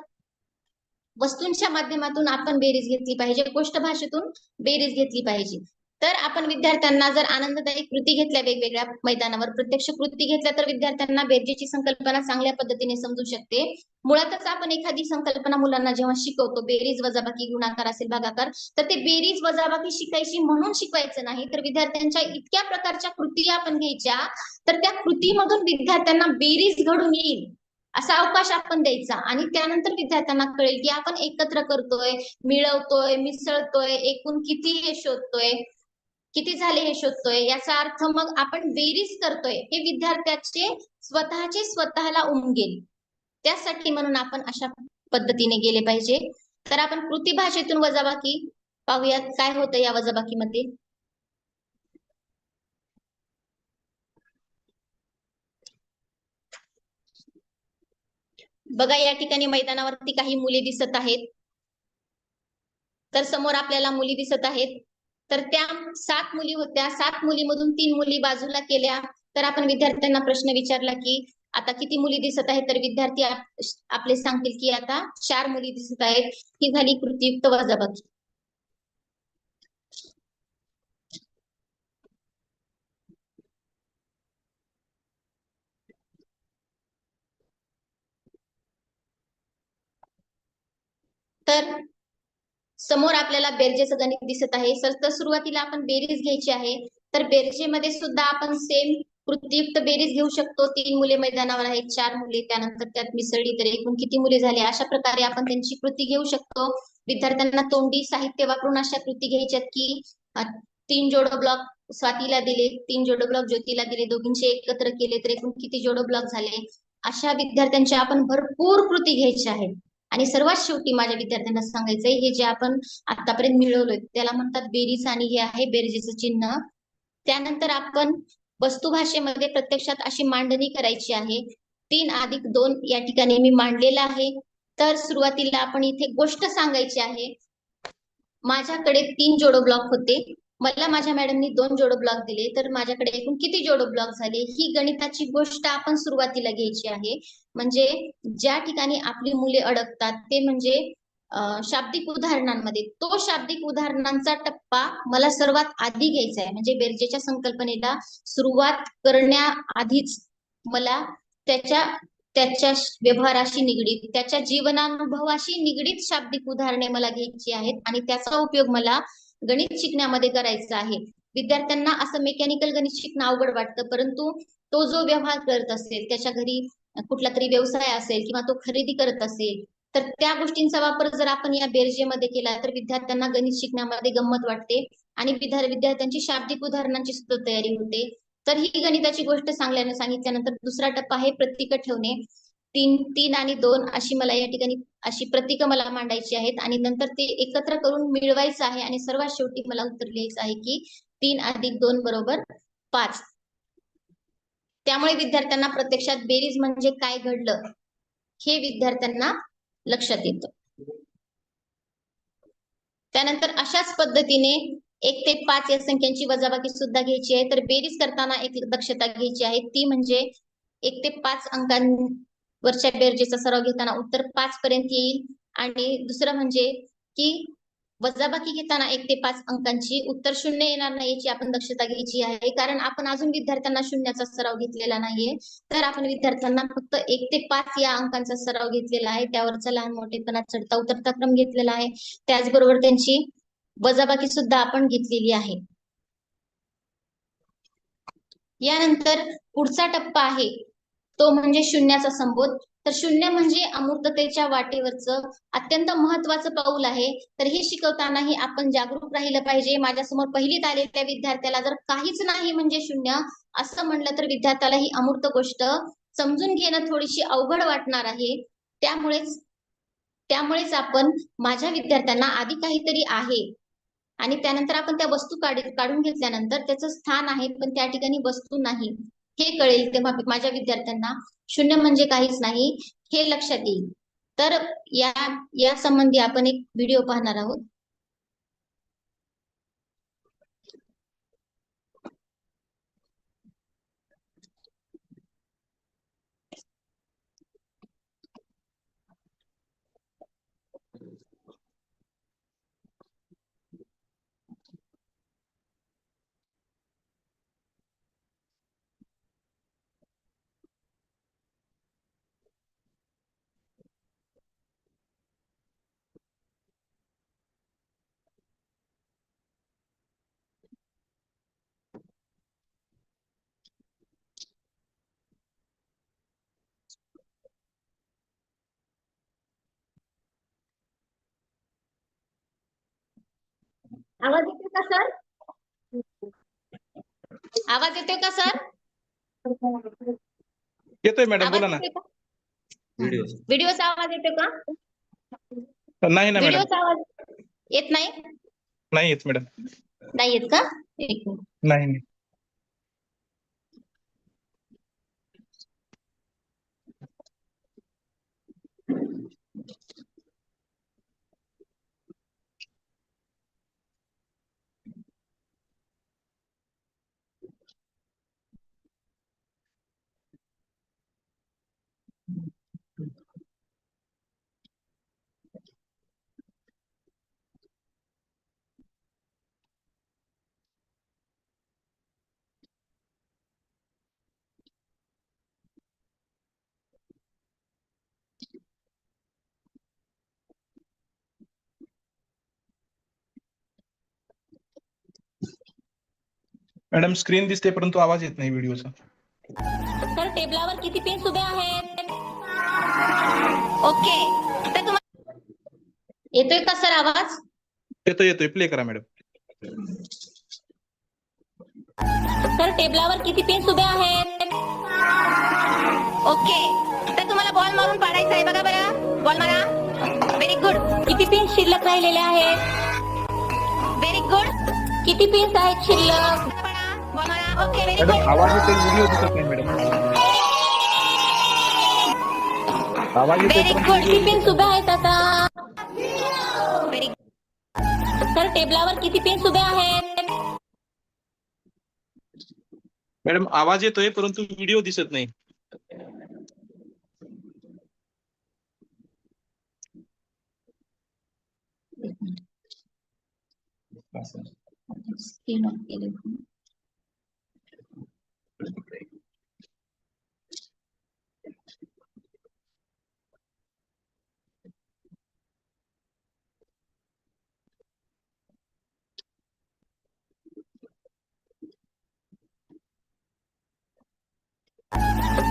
वस्तूंच्या माध्यमातून आपण बेरीज घेतली पाहिजे, गोष्ट भाषेतून बेरीज घेतली पाहिजे. तर आपण विद्यार्थ्यांना जर आनंददायी कृती घेतल्या वेगवेगळ्या मैदानावर, प्रत्यक्ष कृती घेतल्या तर विद्यार्थ्यांना बेरजेची संकल्पना चांगल्या पद्धतीने समजू शकते. मुळातच आपण एखादी संकल्पना मुलांना जेव्हा शिकवतो, बेरीज वजाबाकी गुणाकार असेल भागाकार, तर ते बेरीज वजाबाकी शिकायची म्हणून शिकवायचं नाही, तर विद्यार्थ्यांच्या इतक्या प्रकारच्या कृती आपण घ्यायच्या, तर त्या कृतीमधून विद्यार्थ्यांना बेरीज घडून येईल असा अवकाश आपण द्यायचा. आणि त्यानंतर विद्यार्थ्यांना कळेल की आपण एकत्र करतोय, मिळवतोय, मिसळतोय, एकूण किती हे शोधतोय, किती झाले हे शोधतोय, याचा अर्थ मग आपण बेरीज करतोय हे विद्यार्थ्याचे स्वतःला उमगेल. त्यासाठी म्हणून आपण अशा पद्धतीने गेले पाहिजे. तर आपण कृती भाषेतून वजाबाकी पाहूयात काय होतं या वजाबाकीमध्ये. बघा या ठिकाणी मैदानावरती काही मुली दिसत आहेत. तर समोर आपल्याला मुली दिसत आहेत. तर त्या 7 मुली होत्या. 7 मुलीमधून 3 मुली बाजूला केल्या. तर आपण विद्यार्थ्यांना प्रश्न विचारला की आता किती मुली दिसत आहेत, तर विद्यार्थी आपले सांगतील की आता 4 मुली दिसत आहेत. ही झाली कृतीयुक्त वजाबाकी. तर समोर आपल्याला बेरजेचं गणित दिसत आहे. तर सुरुवातीला आपण बेरीज घ्यायची आहे. तर बेरजेमध्ये सुद्धा आपण सेम कृतीयुक्त बेरीज घेऊ शकतो. 3 मुले मैदानावर आहेत, 4 मुले त्यानंतर त्यात मिसळली तर एकूण किती मुले झाली, अशा प्रकारे आपण त्यांची कृती घेऊ शकतो. विद्यार्थ्यांना तोंडी साहित्य वापरून अशा कृती घ्यायच्यात की 3 जोडो ब्लॉक स्वातीला दिले, 3 जोडो ब्लॉक ज्योतीला दिले, दोघींचे एकत्र केले तर एकूण किती जोडो ब्लॉक झाले. अशा विद्यार्थ्यांच्या आपण भरपूर कृती घ्यायच्या आहेत. आणि सर्वात शेवटी माझ्या विद्यार्थ्यांना सांगायचंय, हे जे आपण आतापर्यंत मिळवलोय त्याला म्हणतात बेरीज आणि हे आहे बेरजेचं चिन्ह. त्यानंतर आपण वस्तुभाषेमध्ये प्रत्यक्षात अशी मांडणी करायची आहे. 3+2 या ठिकाणी मी मांडलेला आहे. तर सुरुवातीला आपण इथे गोष्ट सांगायची आहे. माझ्याकडे 3 जोडो ब्लॉक होते, मला माझ्या मॅडमनी 2 जोडो ब्लॉक दिले, तर माझ्याकडे एकूण किती जोडो ब्लॉक झाले, ही गणिताची गोष्ट आपण सुरुवातीला घ्यायची आहे. म्हणजे ज्या ठिकाणी आपली मुले अडकतात ते म्हणजे शाब्दिक उदाहरणांमध्ये. तो शाब्दिक उदाहरणांचा टप्पा मला सर्वात आधी घ्यायचा आहे. म्हणजे बेरजेच्या संकल्पनेला सुरुवात करण्याआधीच मला त्याच्या व्यवहाराशी निगडीत, त्याच्या जीवनानुभवाशी निगडीत शाब्दिक उदाहरणे मला घ्यायची आहेत आणि त्याचा उपयोग मला गणित शिकण्यामध्ये करायचा आहे. विद्यार्थ्यांना असं मेकॅनिकल गणित शिकणं अवघड वाटतं, परंतु तो जो व्यवहार करत असेल, त्याच्या घरी कुठला तरी व्यवसाय असेल किंवा तो खरेदी करत असेल, तर त्या गोष्टींचा वापर जर आपण या बेरजेमध्ये केला तर विद्यार्थ्यांना गणित शिकण्यामध्ये गंमत वाटते आणि विद्यार्थ्यांची शाब्दिक उदाहरणांची सुद्धा तयारी होते. तर ही गणिताची गोष्ट चांगल्याने सांगितल्यानंतर दुसरा टप्पा आहे प्रतीक ठेवणे. 3 आणि 2 अशी मला या ठिकाणी अशी प्रतीक मला मांडायची आहेत आणि नंतर ते एकत्र करून मिळवायचं आहे आणि सर्वात शेवटी मला उत्तर लिहायचं आहे की 3+2 = 5. त्यामुळे विद्यार्थ्यांना प्रत्यक्षात बेरीज म्हणजे काय घडलं हे विद्यार्थ्यांना लक्षात येतं. त्यानंतर अशाच पद्धतीने 1 ते 5 या संख्यांची वजाबाकी सुद्धा घ्यायची आहे. तर बेरीज करताना एक दक्षता घ्यायची आहे, ती म्हणजे 1 ते 5 अंकांवरच्या बेरजेचा सराव घेताना उत्तर 5 पर्यंत येईल. आणि दुसरं म्हणजे की वजाबाकी घेताना 1 ते 5 अंकांची उत्तर 0 येणार नाही याची आपण दक्षता घ्यायची आहे. कारण आपण अजून विद्यार्थ्यांना शून्याचा सराव घेतलेला नाहीये. तर आपण विद्यार्थ्यांना फक्त 1 ते 5 या अंकांचा सराव घेतलेला आहे. त्यावरचा लहान मोठेपणा चढता उतरता क्रम घेतलेला आहे. त्याचबरोबर त्यांची वजाबाकी सुद्धा आपण घेतलेली आहे. यानंतर पुढचा टप्पा आहे तो म्हणजे शून्याचा संबोध. तर शून्य म्हणजे अमूर्ततेच्या वाटेवरचं अत्यंत महत्वाचं पाऊल आहे. तर हे शिकवतानाही आपण जागरूक राहिलं पाहिजे. माझ्यासमोर पहिलीत आलेल्या विद्यार्थ्याला जर काहीच नाही म्हणजे शून्य असं म्हणलं तर विद्यार्थ्याला ही अमूर्त गोष्ट समजून घेणं थोडीशी अवघड वाटणार आहे. त्यामुळेच आपण माझ्या विद्यार्थ्यांना आधी काहीतरी आहे आणि त्यानंतर आपण त्या वस्तू काढून घेतल्यानंतर त्याचं स्थान आहे पण त्या ठिकाणी वस्तू नाही हे कळेल तेव्हा माझ्या विद्यार्थ्यांना शून्य म्हणजे काहीच नाही हे लक्षात येईल. तर या संबंधी आपण एक व्हिडिओ पाहणार आहोत. आवाज येतोय का सर? आवाज येतोय का सर? येतोय मॅडम, आवाज बोला ना. येतोय का? व्हिडिओचा आवाज येतोय का? नाही ना मॅडम, व्हिडिओचा आवाज येत नाही? नाही येत मॅडम, नाही येत का? एक मिनिट. नाही. मॅडम स्क्रीन दिसते परंतु आवाज येत नाही व्हिडिओचा. तर टेबलावर किती पेन्स उभे आहेत? ओके. तर तुम्हाला येतोय का सर आवाज? येतोय, प्ले करा मॅडम. तर टेबलावर किती पेन्स उभे आहेत? ओके. तर तुम्हाला बॉल मारून पाडायचा आहे, बघा बरं. बॉल मारा. Very good. किती पेन्स शिल्लक राहिलेले आहेत? Very good. किती पेन्स आहेत शिल्लक? बॉल मारा. Okay, very madam good. आवाज येतोय, व्हिडिओ दिसत नाही मॅडम. आवाज येतोय व्हेरी परंतु गुड. किती पेन्स उभे आहेत आता? Very good. तर टेबलावर किती पेन्स उभे आहेत? मॅडम आवाज येतोय परंतु व्हिडिओ दिसत नाही. स्क्रीन ऑफ केली.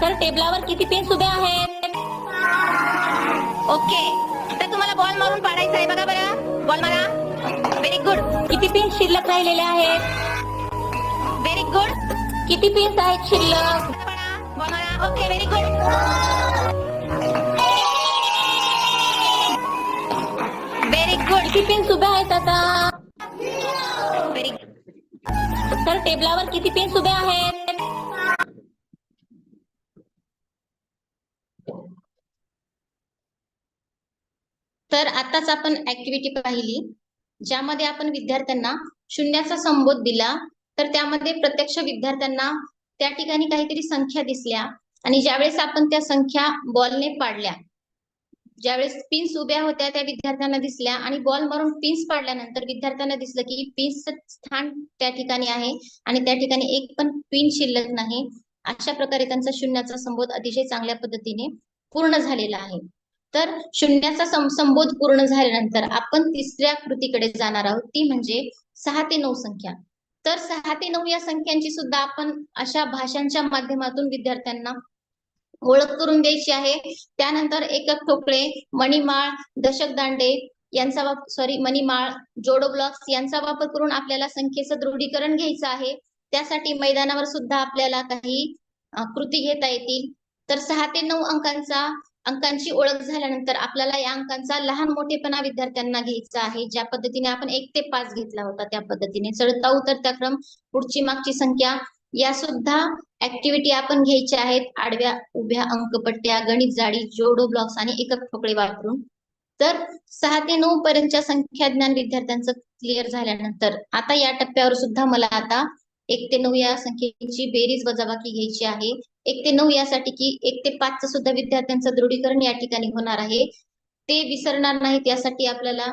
तर टेबलावर किती पेन्स उभे आहेत? ओके. तर तुम्हाला बॉल मारून पाडायचा आहे, बघा बरं. बॉल मारा. Very good. किती पेन्स शिल्लक राहिलेले आहेत? Very good. किती पेन्स आहेत शिल्लक? बॉल मारा. Okay, very good. Very good. किती पेन्स उभे आहेत आता? Very good. तर टेबलावर किती पेन्स उभे आहेत? तर आताच आपण ऍक्टिव्हिटी पाहिली, ज्यामध्ये आपण विद्यार्थ्यांना शून्याचा संबोध दिला. तर त्यामध्ये प्रत्यक्ष विद्यार्थ्यांना त्या ठिकाणी काहीतरी संख्या दिसल्या आणि ज्यावेळेस आपण त्या संख्या बॉलने पाडल्या, ज्यावेळेस पिन्स उभ्या होत्या त्या विद्यार्थ्यांना दिसल्या आणि बॉल मारून पिन्स पाडल्यानंतर विद्यार्थ्यांना दिसलं की पिन्सचं स्थान त्या ठिकाणी आहे आणि त्या ठिकाणी एक पण पिन शिल्लक नाही. अशा प्रकारे त्यांचा शून्याचा संबोध अतिशय चांगल्या पद्धतीने पूर्ण झालेला आहे. तर शून्याचा संबोध पूर्ण झाल्यानंतर आपण तिसऱ्या कृतीकडे जाणार आहोत, ती म्हणजे 6 ते 9 संख्या. तर 6 ते 9 या संख्यांची सुद्धा आपण अशा भाषांच्या माध्यमातून विद्यार्थ्यांना ओळख करून द्यायची आहे. त्यानंतर एकक ठोकळे, मणिमाळ, दशक दांडे यांचा मणिमाळ, जोडो ब्लॉक्स यांचा वापर करून आपल्याला संख्येचं दृढीकरण घ्यायचं आहे. त्यासाठी मैदानावर सुद्धा आपल्याला काही कृती घेता येतील. तर 6 ते 9 अंकांची ओळख झाल्यानंतर आपल्याला या अंकांचा लहान मोठेपणा विद्यार्थ्यांना घ्यायचा आहे. ज्या पद्धतीने आपण 1 ते 5 घेतला होता त्या पद्धतीने चढता उतरता क्रम, पुढची मागची संख्या, या सुद्धा ऍक्टिव्हिटी आपण घ्यायच्या आहेत. आडव्या उभ्या अंकपट्ट्या, गणित जाळी, जोडो ब्लॉक्स आणि एकक ठोकळे वापरून. तर 6 ते 9 पर्यंतच्या संख्या ज्ञान विद्यार्थ्यांचं क्लिअर झाल्यानंतर आता या टप्प्यावर सुद्धा मला आता 1 ते 9 या संख्येची बेरीज वजाबाकी घ्यायची आहे. 1 ते 9 यासाठी की 1 ते 5 सुद्धा विद्यार्थ्यांचं दृढीकरण या ठिकाणी होणार आहे. ते विसरणार नाहीत यासाठी आपल्याला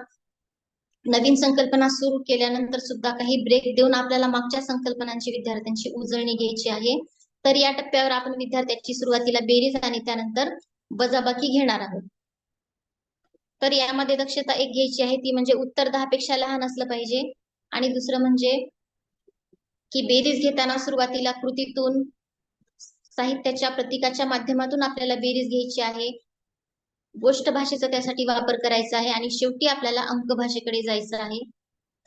नवीन संकल्पना सुरू केल्यानंतर सुद्धा काही ब्रेक देऊन आपल्याला मागच्या संकल्पनांची विद्यार्थ्यांची उजळणी घ्यायची आहे. तर या टप्प्यावर आपण विद्यार्थ्यांची सुरुवातीला बेरीज आणि त्यानंतर वजाबाकी घेणार आहोत. तर यामध्ये दक्षता एक घ्यायची आहे, ती म्हणजे उत्तर 10 पेक्षा लहान असलं पाहिजे. आणि दुसरं म्हणजे की बेरीज घेताना सुरुवातीला कृतीतून, साहित्याच्या प्रतीकाच्या माध्यमातून आपल्याला बेरीज घ्यायची आहे. गोष्ट भाषेचा त्यासाठी वापर करायचा आहे आणि शेवटी आपल्याला अंक भाषेकडे जायचं आहे.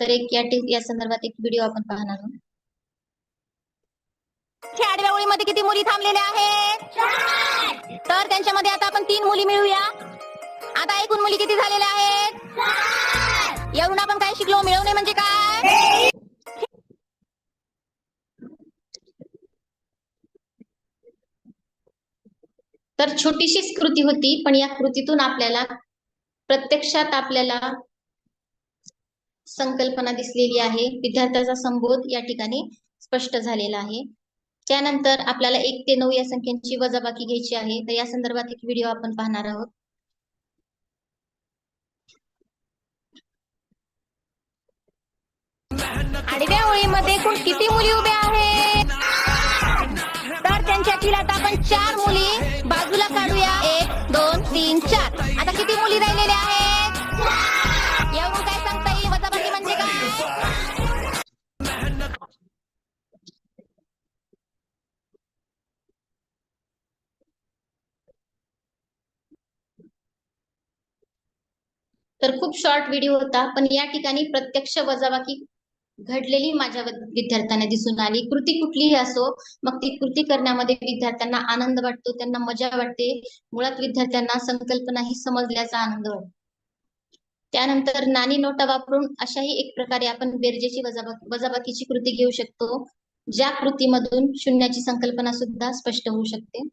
तर या संदर्भात एक व्हिडिओ आपण पाहणार आहोत. आडव्या ओळीमध्ये किती मुली थांबलेल्या आहेत? तर त्यांच्यामध्ये आता आपण 3 मुली मिळूया. आता एकूण मुली किती झालेल्या आहेत? यावरून आपण काय शिकलो? मिळवणे म्हणजे काय? तर छोटीशीच कृती होती, पण या कृतीतून आपल्याला प्रत्यक्षात संकल्पना दिसलेली आहे. विद्यार्थ्याचा संबोध या ठिकाणी स्पष्ट झालेला आहे. त्यानंतर आपल्याला 1 ते 9 या संख्यांची वजाबाकी घ्यायची आहे. तर या संदर्भात एक व्हिडिओ आपण पाहणार आहोत. आडव्या ओळीमध्ये एकूण किती मुली उभ्या आहेत? तर त्यांच्यातील आता आपण 4 मुली बाजूला काढूया. 1 2 3 4. आता किती मुली राहिलेल्या आहेत? यावरून काय सांगता येईल? वजाबाकी म्हणजे काय? तर खूप शॉर्ट व्हिडिओ होता, पण या ठिकाणी प्रत्यक्ष वजाबाकी घडलेली माझ्या विद्यार्थ्यांना दिसून आली. कृती कुठलीही असो, मग ती कृती करण्यामध्ये विद्यार्थ्यांना आनंद वाटतो, त्यांना मजा वाटते. मुळात विद्यार्थ्यांना संकल्पना ही समजल्याचा आनंद वाटतो. त्यानंतर नाणी नोटा वापरून अशाही एक प्रकारे आपण बेरजेची वजाबाकीची कृती घेऊ शकतो, ज्या कृतीमधून शून्याची संकल्पना सुद्धा स्पष्ट होऊ शकते.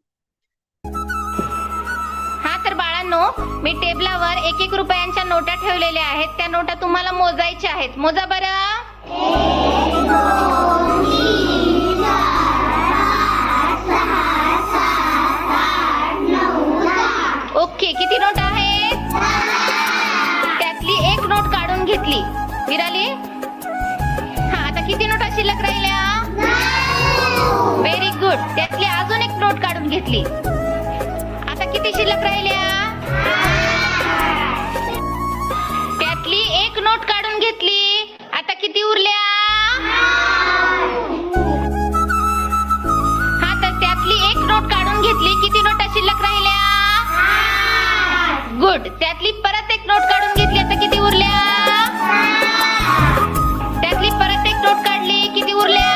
तर बाळांनो, मी टेबलावर 1-1 रुपयांच्या नोटा ठेवलेल्या आहेत. त्या नोटा तुम्हाला मोजायच्या आहेत. मोजा बरं. 1 2 3 4 5 6 7 8 9 10. ओके, किती नोट आहेत? त्यातली 1 नोट काढून घेतली. विराली, हा, आता किती नोटा शिल्लक राहिल्या? Very good. त्यातली अजून 1 नोट काढून घेतली. आता किती शिल्लक राहिल्या? त्यातली 1 नोट काढून घेतली. आता किती उरल्या? हा, तर त्यातली 1 नोट काढून घेतली. किती नोटा शिल्लक राहिल्या? गुड. त्यातली परत 1 नोट काढून घेतली. आता किती उरल्या? त्यातली परत 1 नोट काढली. किती उरल्या?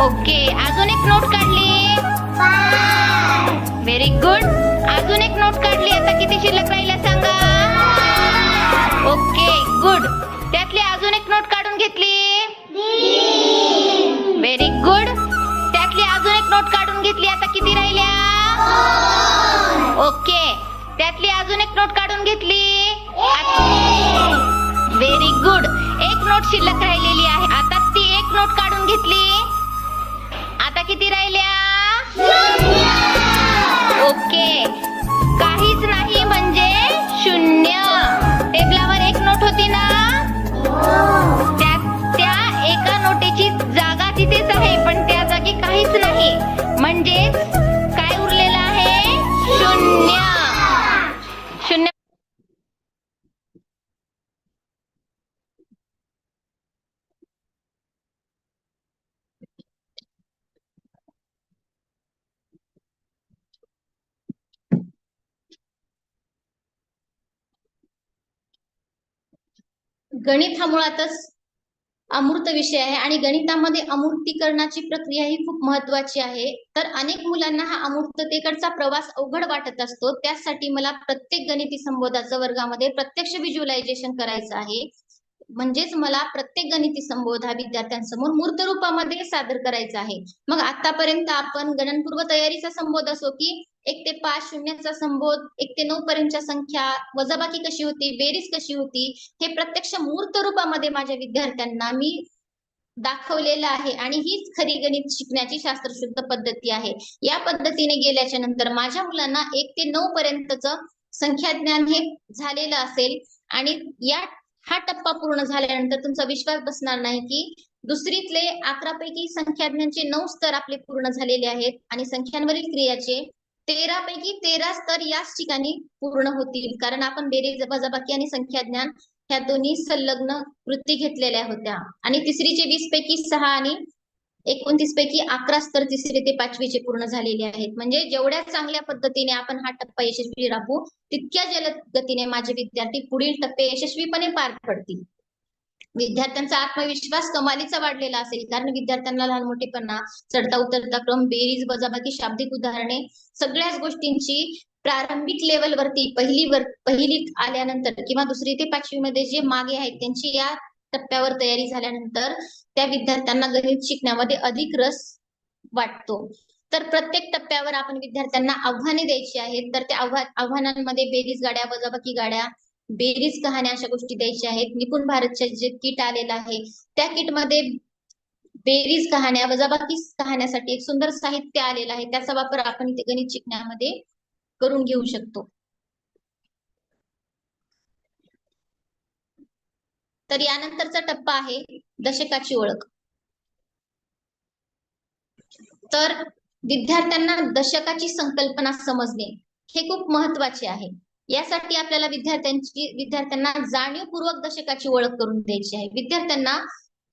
ओके. अजून 1 नोट काढली. Very good. अजून 1 नोट काढली. आता किती शिल्लक राहिल्या सांगा? Okay, good. त्यातली अजून 1 नोट काढून घेतली. Very good. त्यातली अजून 1 नोट काढून घेतली. आता किती राहिल्या? ओके. त्यातली अजून एक नोट काढून घेतली. Very good. एक नोट शिल्लक राहिलेली आहे. आता ती एक नोट काढून घेतली. आता किती राहिल्या? ओके. काहीच नाही म्हणजे शून्य. टेबलावर एक नोट होती ना, त्या एका नोटेची जागा तिथेच आहे, पण त्या जागी काहीच नाही, म्हणजेच काय उरलेलं आहे? शून्य. शून्य. गणित हा मुळातच अमूर्त विषय आहे आणि गणितामध्ये अमूर्तीकरणाची प्रक्रिया ही खूप महत्वाची आहे. तर अनेक मुलांना हा अमूर्ततेकडचा प्रवास अवघड वाटत असतो. त्यासाठी मला प्रत्येक गणिती संबोधाचं वर्गामध्ये प्रत्यक्ष व्हिज्युअलायझेशन करायचं आहे. म्हणजेच मला प्रत्येक गणिती संबोध हा विद्यार्थ्यांसमोर मूर्त रूपामध्ये सादर करायचा आहे. मग आतापर्यंत आपण गणनपूर्व तयारीचा संबोध असो की 1 ते 5 शून्याचा संबोध, 1 ते 9 पर्यंतच्या संख्या, वजाबाकी कशी होती, बेरीज कशी होती, हे प्रत्यक्ष मूर्त रूपामध्ये माझ्या विद्यार्थ्यांना मी दाखवलेलं आहे आणि हीच खरी गणित शिकण्याची शास्त्रशुद्ध पद्धती आहे. या पद्धतीने गेल्याच्या नंतर माझ्या मुलांना 1 ते 9 पर्यंतचं संख्या ज्ञान हे झालेलं असेल आणि हा टप्पा पूर्ण झाल्यानंतर तुमचा विश्वास बसणार नाही की दुसरीतले 11 पैकी संख्याज्ञानचे 9 स्तर आपले पूर्ण झालेले आहेत आणि संख्यांवरील क्रियाचे 13 पैकी 13 स्तर याच ठिकाणी पूर्ण होतील, कारण आपण बेरीज, वजाबाकी आणि संख्याज्ञान ह्या दोन्ही संलग्न वृत्ती घेतलेल्या होत्या आणि तिसरीचे 20 पैकी 6 आणि 29 पैकी 11 स्तर 3री ते 5वीचे पूर्ण झालेले आहेत. म्हणजे जेवढ्या चांगल्या पद्धतीने आपण हा टप्पा यशस्वी राबवू तितक्या जलद गतीने माझे विद्यार्थी पुढील टप्पे यशस्वीपणे पार पडतील. विद्यार्थ्यांचा आत्मविश्वास कमालीचा वाढलेला असेल, कारण विद्यार्थ्यांना लहान मोठेपणा, चढता उतरता क्रम, बेरीज, वजाबाकी, शाब्दिक उदाहरणे, सगळ्याच गोष्टींची प्रारंभिक लेवलवरती पहिलीत आल्यानंतर किंवा 2री ते 5वी मध्ये जे मागे आहेत त्यांची या टप्प्यावर तयारी झाल्यानंतर त्या विद्यार्थ्यांना गणित शिकण्यामध्ये अधिक रस वाटतो. तर प्रत्येक टप्प्यावर आपण विद्यार्थ्यांना आव्हाने द्यायची आहेत. तर त्या आव्हानांमध्ये बेरीज गाड्या, वजाबाकी गाड्या, बेरीज कहाण्या अशा गोष्टी द्यायच्या आहेत. निपुण भारतचे जे किट आलेलं आहे त्या किटमध्ये बेरीज कहाण्या, वजाबाकी कहाण्यासाठी एक सुंदर साहित्य आलेलं आहे. त्याचा वापर आपण इथे गणित शिकण्यामध्ये करून घेऊ शकतो. तर यानंतरचा टप्पा आहे दशकाची ओळख. तर विद्यार्थ्यांना दशकाची संकल्पना समजणे हे खूप महत्वाचे आहे. यासाठी आपल्याला विद्यार्थ्यांना जाणीवपूर्वक दशकाची ओळख करून द्यायची आहे. विद्यार्थ्यांना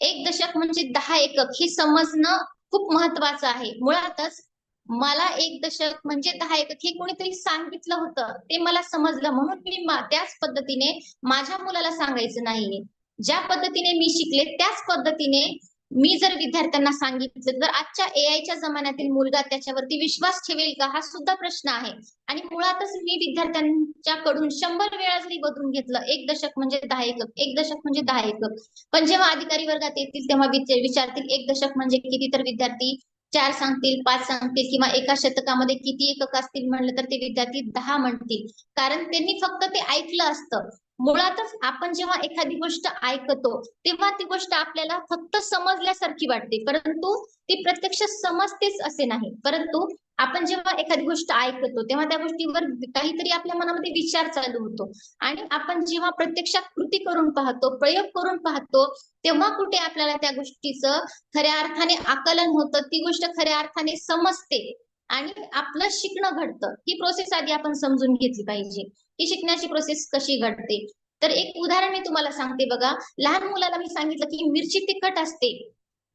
1 दशक म्हणजे 10 एकक हे समजणं खूप महत्वाचं आहे. मुळातच मला 1 दशक म्हणजे 10 एकक हे कोणीतरी सांगितलं होतं, ते मला समजलं, म्हणून मी त्याच पद्धतीने माझ्या मुलाला सांगायचं नाहीये. ज्या पद्धतीने मी शिकले त्याच पद्धतीने मी जर विद्यार्थ्यांना सांगितलं तर आजच्या एआयच्या जमान्यातील मुलगा त्याच्यावरती विश्वास ठेवेल का, हा सुद्धा प्रश्न आहे. आणि मुळातच मी विद्यार्थ्यांच्याकडून 100 वेळा जरी बदलून घेतलं 1 दशक म्हणजे 10 एकक, 1 दशक म्हणजे 10 एकक, पण जेव्हा अधिकारी वर्गात येतील तेव्हा विचारतील 1 दशक म्हणजे किती, तर विद्यार्थी 4 सांगतील, 5 सांगतील किंवा एका शतकामध्ये किती एकक असतील म्हणलं तर ते विद्यार्थी 10 म्हणतील, कारण त्यांनी फक्त ते ऐकलं असतं. मुळातच आपण जेव्हा एखादी गोष्ट ऐकतो तेव्हा ती गोष्ट आपल्याला फक्त समजल्यासारखी वाटते, परंतु ती प्रत्यक्ष समजतेच असे नाही. परंतु आपण जेव्हा एखादी गोष्ट ऐकतो तेव्हा त्या गोष्टीवर काहीतरी आपल्या मनामध्ये विचार चालू होतो आणि आपण जेव्हा प्रत्यक्षात कृती करून पाहतो, प्रयोग करून पाहतो, तेव्हा कुठे आपल्याला त्या गोष्टीचं खऱ्या अर्थाने आकलन होतं, ती गोष्ट खऱ्या अर्थाने समजते आणि आपलं शिकणं घडतं. ही प्रोसेस आधी आपण समजून घेतली पाहिजे. ही शिकण्याची प्रोसेस कशी घडते, तर एक उदाहरण मी तुम्हाला सांगते बघा. लहान मुलाला मी सांगितलं की मिरची तिखट असते,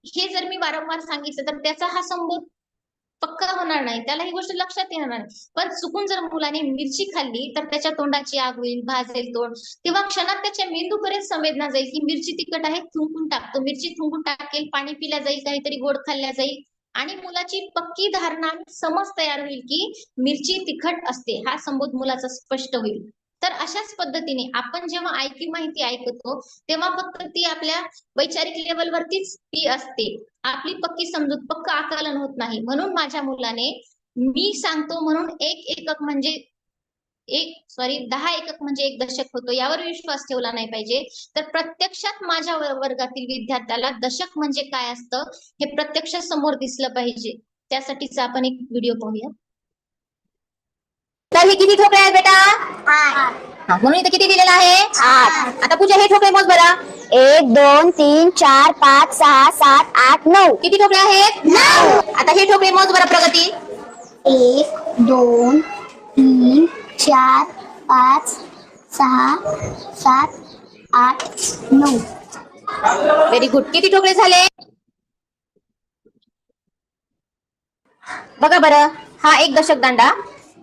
हे जर मी वारंवार सांगितलं तर त्याचा हा संबोध पक्का होणार नाही, त्याला ही गोष्ट लक्षात येणार नाही. पण चुकून जर मुलाने मिरची खाल्ली तर त्याच्या तोंडाची आग होईल, भाजेल तोंड, तेव्हा क्षणात त्याच्या मेंदूपर्यंत संवेदना जाईल की मिरची तिखट आहे, थुंकून टाकतो. मिरची थुंकून टाकेल, पाणी पिल्या जाईल, काहीतरी गोड खाल्ल्या जाईल आणि मुलाची पक्की धारणा, समज तयार होईल की मिरची तिखट असते. हा संबोध मुलाचा स्पष्ट होईल. तर अशाच पद्धतीने आपण जेव्हा ऐकी माहिती ऐकतो तेव्हा फक्त ती आपल्या वैचारिक लेवलवरतीच ती असते, आपली पक्की समजूत, पक्क आकलन होत नाही. म्हणून माझ्या मुलाने मी सांगतो म्हणून 1 एकक म्हणजे 10 एकक म्हणजे 1 दशक होतो यावर विश्वास ठेवला नाही पाहिजे. तर प्रत्यक्षात माझ्या वर्गातील विद्यार्थ्याला दशक म्हणजे काय असतं हे प्रत्यक्ष समोर दिसलं पाहिजे. त्यासाठीच आपण एक व्हिडिओ पाहूया. तर हे किती ठोकळे आहेत बेटा? 8. म्हणून इथे किती दिलेलं आहे? 8. आता पूजा हे ठोकळे मोज बरं. 1 2 3 4 5 6 7 8 9. किती ठोकळे आहेत? 9. आता हे ठोकळे मोज बरं प्रगती. 1 2 3 4 5 6 7 8 9. Very good. किती ठोकळे झाले? बघा बरं, हा 1 दशक दांडा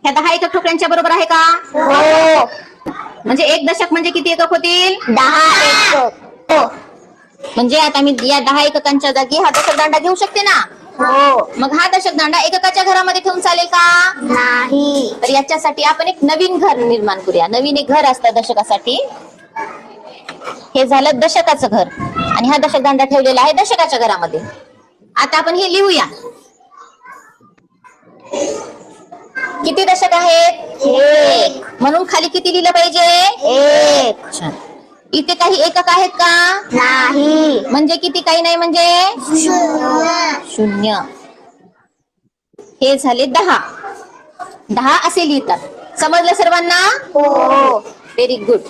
ह्या 10 एकक ठोकळ्यांच्या बरोबर आहे का? हो. म्हणजे 1 दशक म्हणजे किती एकक होतील? 10 एकक. हो. म्हणजे आता मी या 10 एककांच्या जागी हा दशक दांडा घेऊ शकते ना? हो. मग हा दशक दांडा एककाच्या घरामध्ये ठेवून चालेल का? नाही. तर याच्यासाठी आपण एक नवीन घर निर्माण करूया. नवीन एक घर असतं दशकासाठी. हे झालं दशकाचं घर आणि हा दशक दांडा ठेवलेला आहे दशकाच्या घरामध्ये. आता आपण हे लिहूया. किती दशक आहेत? 1 म्हणून खाली किती लिहिलं पाहिजे? 1. छान. इथे काही एकक आहेत का? नाही. म्हणजे किती? काही नाही म्हणजे 0. हे झाले 10. 10 असे लिहितात. समजलं सर्वांना? हो. Very good.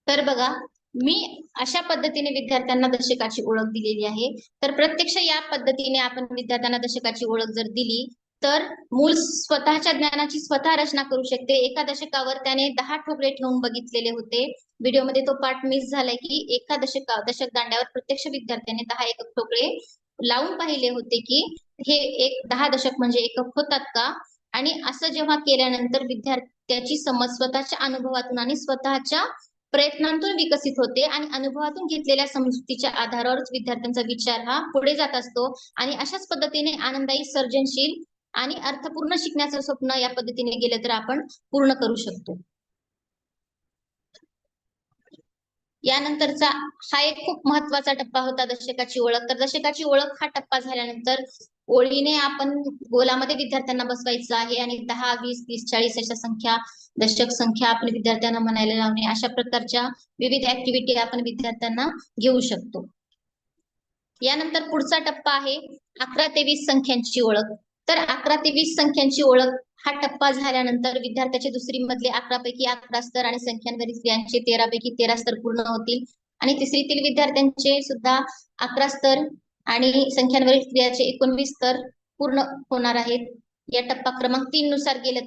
तर बघा, मी अशा पद्धतीने विद्यार्थ्यांना दशकाची ओळख दिलेली आहे. तर प्रत्यक्ष या पद्धतीने आपण विद्यार्थ्यांना दशकाची ओळख जर दिली तर मूल स्वतःच्या ज्ञानाची स्वतः रचना करू शकते. एका दशकावर त्याने 10 ठोकळे ठेवून बघितलेले होते. व्हिडिओमध्ये तो पार्ट मिस झालाय की एका दशक दांड्यावर प्रत्यक्ष विद्यार्थ्याने 10 एकक ठोकळे लावून पाहिले होते की हे 10 दशक म्हणजे एकक होतात का. आणि असं जेव्हा केल्यानंतर विद्यार्थ्याची समज स्वतःच्या अनुभवातून आणि स्वतःच्या प्रयत्नांतून विकसित होते आणि अनुभवातून घेतलेल्या समजुतीच्या आधारावरच विद्यार्थ्यांचा विचार हा पुढे जात असतो. आणि अशाच पद्धतीने आनंददायी, सर्जनशील आणि अर्थपूर्ण शिकण्याचं स्वप्न या पद्धतीने गेलं तर आपण पूर्ण करू शकतो. यानंतरचा हा एक खूप महत्वाचा टप्पा होता दशकाची ओळख. तर दशकाची ओळख हा टप्पा झाल्यानंतर ओळीने आपण गोलामध्ये विद्यार्थ्यांना बसवायचं आहे आणि 10 20 30 40 अशा संख्या, दशक संख्या आपण विद्यार्थ्यांना म्हणायला लावणे, अशा प्रकारच्या विविध ऍक्टिव्हिटी आपण विद्यार्थ्यांना घेऊ शकतो. यानंतर पुढचा टप्पा आहे 11 ते 20 संख्यांची ओळख. तर 11 ते 20 संख्यांची ओळख हा टप्पा झाल्यानंतर विद्यार्थ्याचे दुसरी मधले 11 पैकी 11 स्तर आणि संख्यांवरील क्रियांचे 13 पैकी 13 स्तर पूर्ण होतील. आणि तिसरीतील विद्यार्थ्यांचे सुद्धा 11 स्तर आणि संख्यांवरील क्रियाचे 19 स्तर पूर्ण होणार आहेत. या टप्पा क्रमांक 3 नुसार गेलं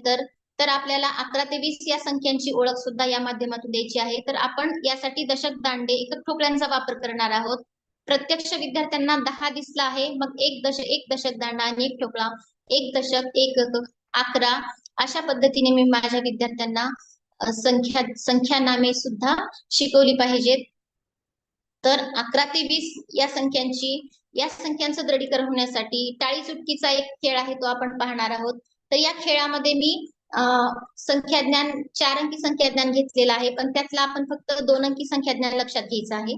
तर आपल्याला 11 ते 20 या संख्यांची ओळख सुद्धा या माध्यमातून द्यायची आहे. तर आपण यासाठी दशक दांडे, एकक ठोकळ्यांचा वापर करणार आहोत. प्रत्यक्ष विद्यार्थ्यांना 10 दिसला आहे, मग एक दशक दांडा आणि एक ठोकळा, 1 दशक 1 एकक 11 अशा पद्धतीने मी माझ्या विद्यार्थ्यांना संख्या नामे सुद्धा शिकवली पाहिजेत. तर 11 ते 20 या संख्यांचं दृढीकरण होण्यासाठी टाळी चुटकीचा एक खेळ आहे, तो आपण पाहणार आहोत. तर या खेळामध्ये मी संख्याज्ञान 4 अंकी संख्याज्ञान घेतलेलं आहे, पण त्यातला आपण फक्त 2 अंकी संख्याज्ञान लक्षात घ्यायचं आहे.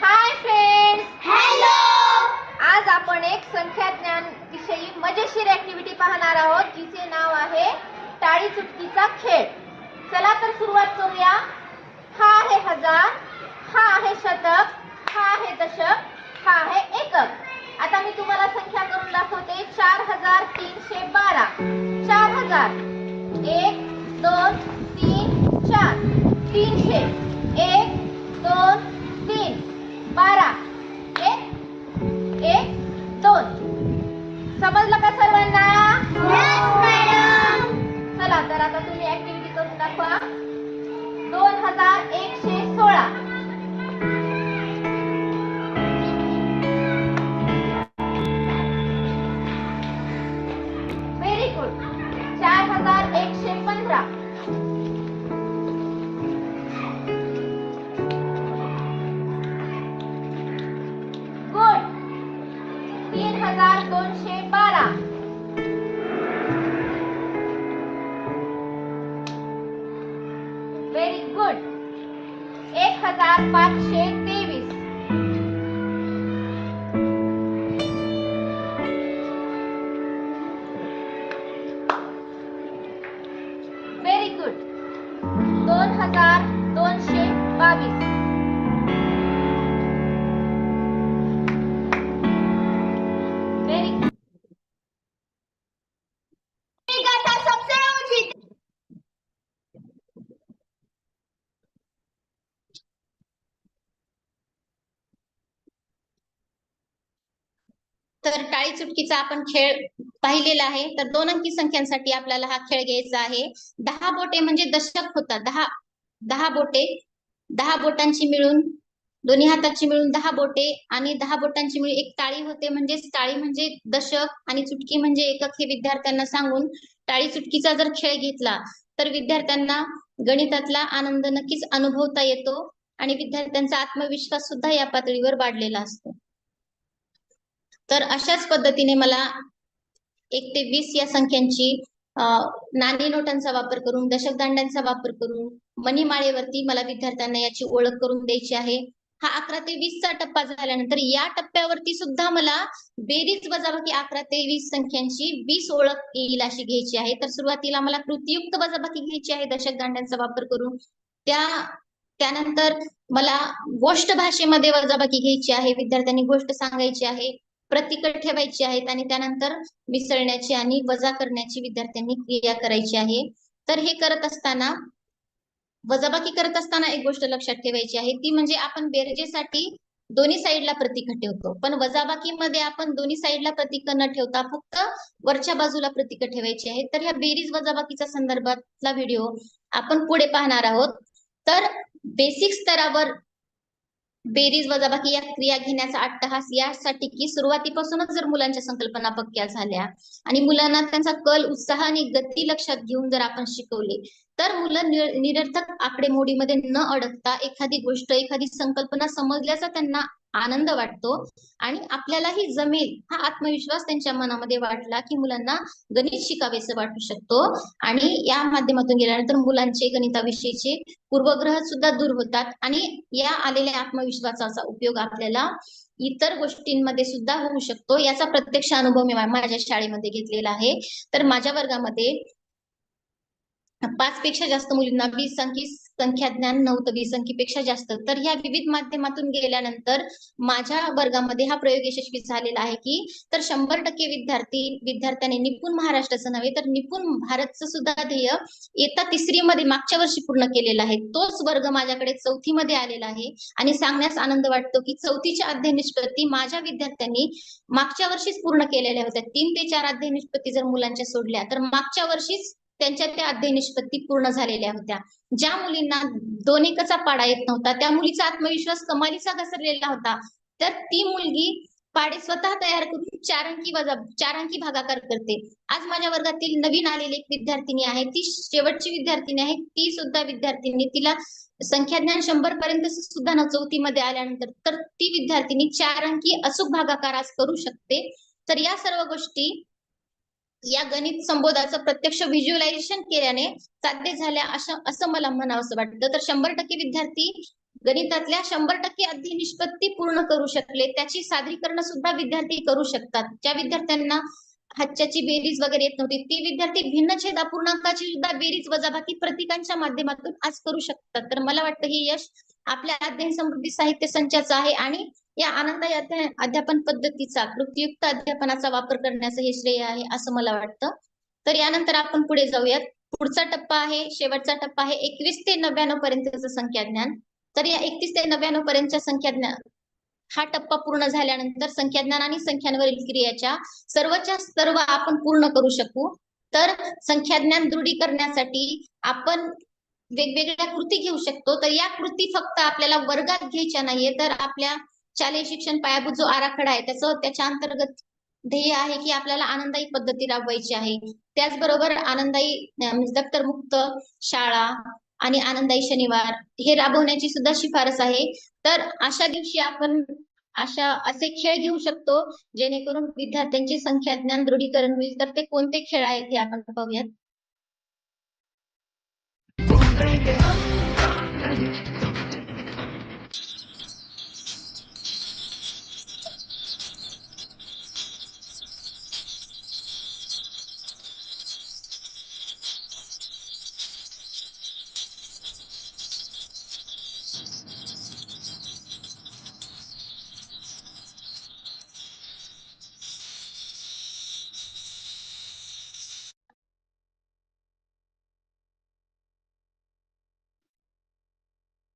Hi friends. हॅलो. आज आपण एक संख्याज्ञान विषयी मजेशीर ऍक्टिव्हिटी पाहणार आहोत, जिचे नाव आहे टाळी चुटकीचा खेळ. चला तर सुरुवात करूया. हा आहे हजार, हा आहे शतक, हा आहे दशक, हा आहे एकक. आता मी तुम्हाला संख्या करून दाखवते. 4312. 4000 1 2 3 4 300 1 2 3 12 1 1 2. समजलं का सर्वांना? चला तर आता तुम्ही ऍक्टिव्हिटी करून दाखवा. 2116. Very good. 4115. Very good. 1523. Very good. 2222. Very good. सबसे ऊंची. तर टाळी चुटकीचा आपण खेळ पाहिलेला आहे. तर 2 अंकी संख्यांसाठी आपल्याला हा खेळ घ्यायचा आहे. 10 बोटे म्हणजे दशक होतात. 10 बोटे, 10 बोटांची मिळून, दोन्ही हाताची मिळून 10 बोटे आणि 10 बोटांची मिळून एक टाळी होते. म्हणजे टाळी म्हणजे दशक आणि चुटकी म्हणजे एकक हे विद्यार्थ्यांना सांगून टाळी चुटकीचा जर खेळ घेतला तर विद्यार्थ्यांना गणितातला आनंद नक्कीच अनुभवता येतो आणि विद्यार्थ्यांचा आत्मविश्वास सुद्धा या पातळीवर वाढलेला असतो. तर अशाच पद्धतीने मला 1 ते 20 या संख्यांची नाणी नोटांचा वापर करून, दशक दांड्यांचा वापर करून, मणीमाळेवरती मला विद्यार्थ्यांना याची ओळख करून द्यायची आहे. हा 11 ते 20चा टप्पा झाल्यानंतर या टप्प्यावरती सुद्धा मला बेरीज वजाबाकी 11 ते 20 संख्यांची 20 ओळख येईल अशी घ्यायची आहे. तर सुरुवातीला मला कृतीयुक्त वजाबाकी घ्यायची आहे दशक दांड्यांचा वापर करून. त्यानंतर मला गोष्ट भाषेमध्ये वजाबाकी घ्यायची आहे. विद्यार्थ्यांनी गोष्ट सांगायची आहे, प्रतीक ठेवायची आहेत आणि त्यानंतर मिसळण्याची आणि वजा करण्याची विद्यार्थ्यांनी क्रिया करायची आहे. तर हे करत असताना, वजाबाकी करत असताना एक गोष्ट लक्षात ठेवायची आहे, ती म्हणजे आपण बेरजेसाठी दोन्ही साईडला प्रतीक ठेवतो, पण वजाबाकीमध्ये आपण दोन्ही साईडला प्रतीक न ठेवता फक्त वरच्या बाजूला प्रतीक ठेवायची आहे. तर ह्या बेरीज वजाबाकीच्या संदर्भातला व्हिडिओ आपण पुढे पाहणार आहोत. तर बेसिक स्तरावर बेरीज वजाबाकी या क्रिया घेण्याचा अट्टहास यासाठी की सुरुवातीपासूनच जर मुलांच्या संकल्पना पक्क्या झाल्या आणि मुलांना त्यांचा कल, उत्साह आणि गती लक्षात घेऊन जर आपण शिकवले तर मुलं निरर्थक आकडेमोडीमध्ये न अडकता एखादी गोष्ट, एखादी संकल्पना समजल्याचा त्यांना आनंद वाटतो आणि आपल्यालाही जमेल हा आत्मविश्वास त्यांच्या मनामध्ये वाटला की मुलांना गणित शिकावेसे वाटू शकतो आणि या माध्यमातून गेल्यानंतर मुलांचे गणिताविषयीचे पूर्वग्रह सुद्धा दूर होतात आणि या आलेल्या आत्मविश्वासाचा उपयोग आपल्याला इतर गोष्टींमध्ये सुद्धा होऊ शकतो. याचा प्रत्यक्ष अनुभव मी माझ्या शाळेमध्ये घेतलेला आहे. तर माझ्या वर्गामध्ये 5 पेक्षा जास्त मुलींना 20 अंकी संख्या ज्ञान नव्हतं, 20 अंकीपेक्षा जास्त. तर ह्या विविध माध्यमातून गेल्यानंतर माझ्या वर्गामध्ये हा प्रयोग यशस्वी झालेला आहे की तर 100% विद्यार्थ्यांनी निपुण महाराष्ट्राचं नव्हे तर निपुण भारतचं सुद्धा ध्येय इयत्ता 3री मध्ये मागच्या वर्षी पूर्ण केलेला आहे. तोच वर्ग माझ्याकडे 4थी मध्ये आलेला आहे आणि सांगण्यास आनंद वाटतो की 4थीच्या अध्ययन निष्पत्ती माझ्या विद्यार्थ्यांनी मागच्या वर्षीच पूर्ण केलेल्या होत्या. 3 ते 4 अध्ययन निष्पत्ती जर मुलांच्या सोडल्या तर मागच्या वर्षीच त्यांच्या त्या अध्ययन निष्पत्ती पूर्ण झालेल्या होत्या. ज्या मुलींना 2 एकचा पाडा येत नव्हता त्या मुलीचा आत्मविश्वास कमालीचा घसरलेला होता. तर ती मुलगी पाडे स्वतः तयार करून 4 अंकी भागाकार करते. आज माझ्या वर्गातील नवीन आलेली एक विद्यार्थिनी आहे, ती शेवटची विद्यार्थिनी आहे. ती सुद्धा विद्यार्थिनी, तिला संख्याज्ञान 100 पर्यंत सुद्धा न 4थी मध्ये आल्यानंतर तर ती विद्यार्थिनी 4 अंकी अचूक भागाकार आज करू शकते. तर या सर्व गोष्टी या गणित संबोधाचं प्रत्यक्ष व्हिज्युअलायझेशन केल्याने साध्य झाल्या असं मला म्हणावंसं वाटतं. तर 100% विद्यार्थी गणितातल्या 100% अध्ययन निष्पत्ती पूर्ण करू शकले, त्याची सादरीकरण सुद्धा विद्यार्थी करू शकतात. ज्या विद्यार्थ्यांना हातच्याची बेरीज वगैरे येत नव्हती ती विद्यार्थी भिन्नछेद अपूर्णांकाची सुद्धा बेरीज वजाबाकी प्रतीकांच्या माध्यमातून आज करू शकतात. तर मला वाटतं हे यश आपल्या अध्ययन समृद्धी साहित्य संचाचं आहे आणि या आनंददायी अध्यापन पद्धतीचा, कृतीयुक्त अध्यापनाचा वापर करण्याचं हे श्रेय आहे असं मला वाटतं. तर यानंतर आपण पुढे जाऊयात. पुढचा टप्पा आहे, शेवटचा टप्पा आहे 21 ते 99 पर्यंतचं संख्याज्ञान. तर या 31 ते 99 पर्यंतच्या संख्याज्ञान हा टप्पा पूर्ण झाल्यानंतर संख्याज्ञान आणि संख्यांवरील क्रियाच्या सर्वच्या सर्व आपण पूर्ण करू शकू. तर संख्याज्ञान दृढीकरणासाठी आपण वेगवेगळ्या कृती घेऊ शकतो. तर या कृती फक्त आपल्याला वर्गात घ्यायच्या नाहीये, तर आपल्या शालेय शिक्षण पायाभूत जो आराखडा आहे त्याच्या अंतर्गत ध्येय आहे की आपल्याला आनंददायी पद्धती राबवायची आहे. त्याचबरोबर आनंददायी दप्तरमुक्त शाळा आणि आनंददायी शनिवार हे राबवण्याची सुद्धा शिफारस आहे. तर अशा दिवशी आपण असे खेळ घेऊ शकतो जेणेकरून विद्यार्थ्यांची संख्याज्ञान दृढीकरण होईल. तर ते कोणते खेळ आहेत हे आपण पाहूयात.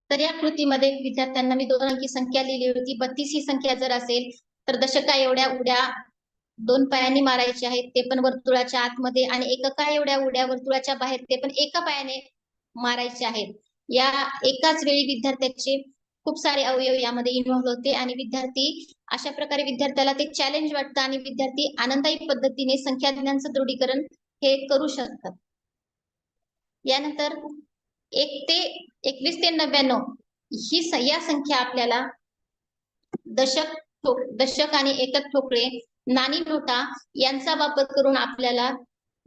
तर या कृतीमध्ये विद्यार्थ्यांना मी 2 अंकी संख्या लिहिली होती. 32 ही संख्या जर असेल तर दशका एवढ्या उड्या 2 पायांनी मारायच्या आहेत, ते पण वर्तुळाच्या आतमध्ये, आणि एकका एवढ्या उड्या वर्तुळाच्या बाहेर, ते पण एका पायाने मारायचे आहेत. या एकाच वेळी विद्यार्थ्याचे खूप सारे अवयव यामध्ये इन्व्हॉल्व होते आणि विद्यार्थी अशा प्रकारे विद्यार्थ्याला ते चॅलेंज वाटतं आणि विद्यार्थी आनंददायी पद्धतीने संख्याज्ञानाचं दृढीकरण हे करू शकतात. यानंतर 1 ते 21 ते 99 या संख्या आपल्याला दशक आणि एकक ठोकळे, नाणी नोटा यांचा वापर करून आपल्याला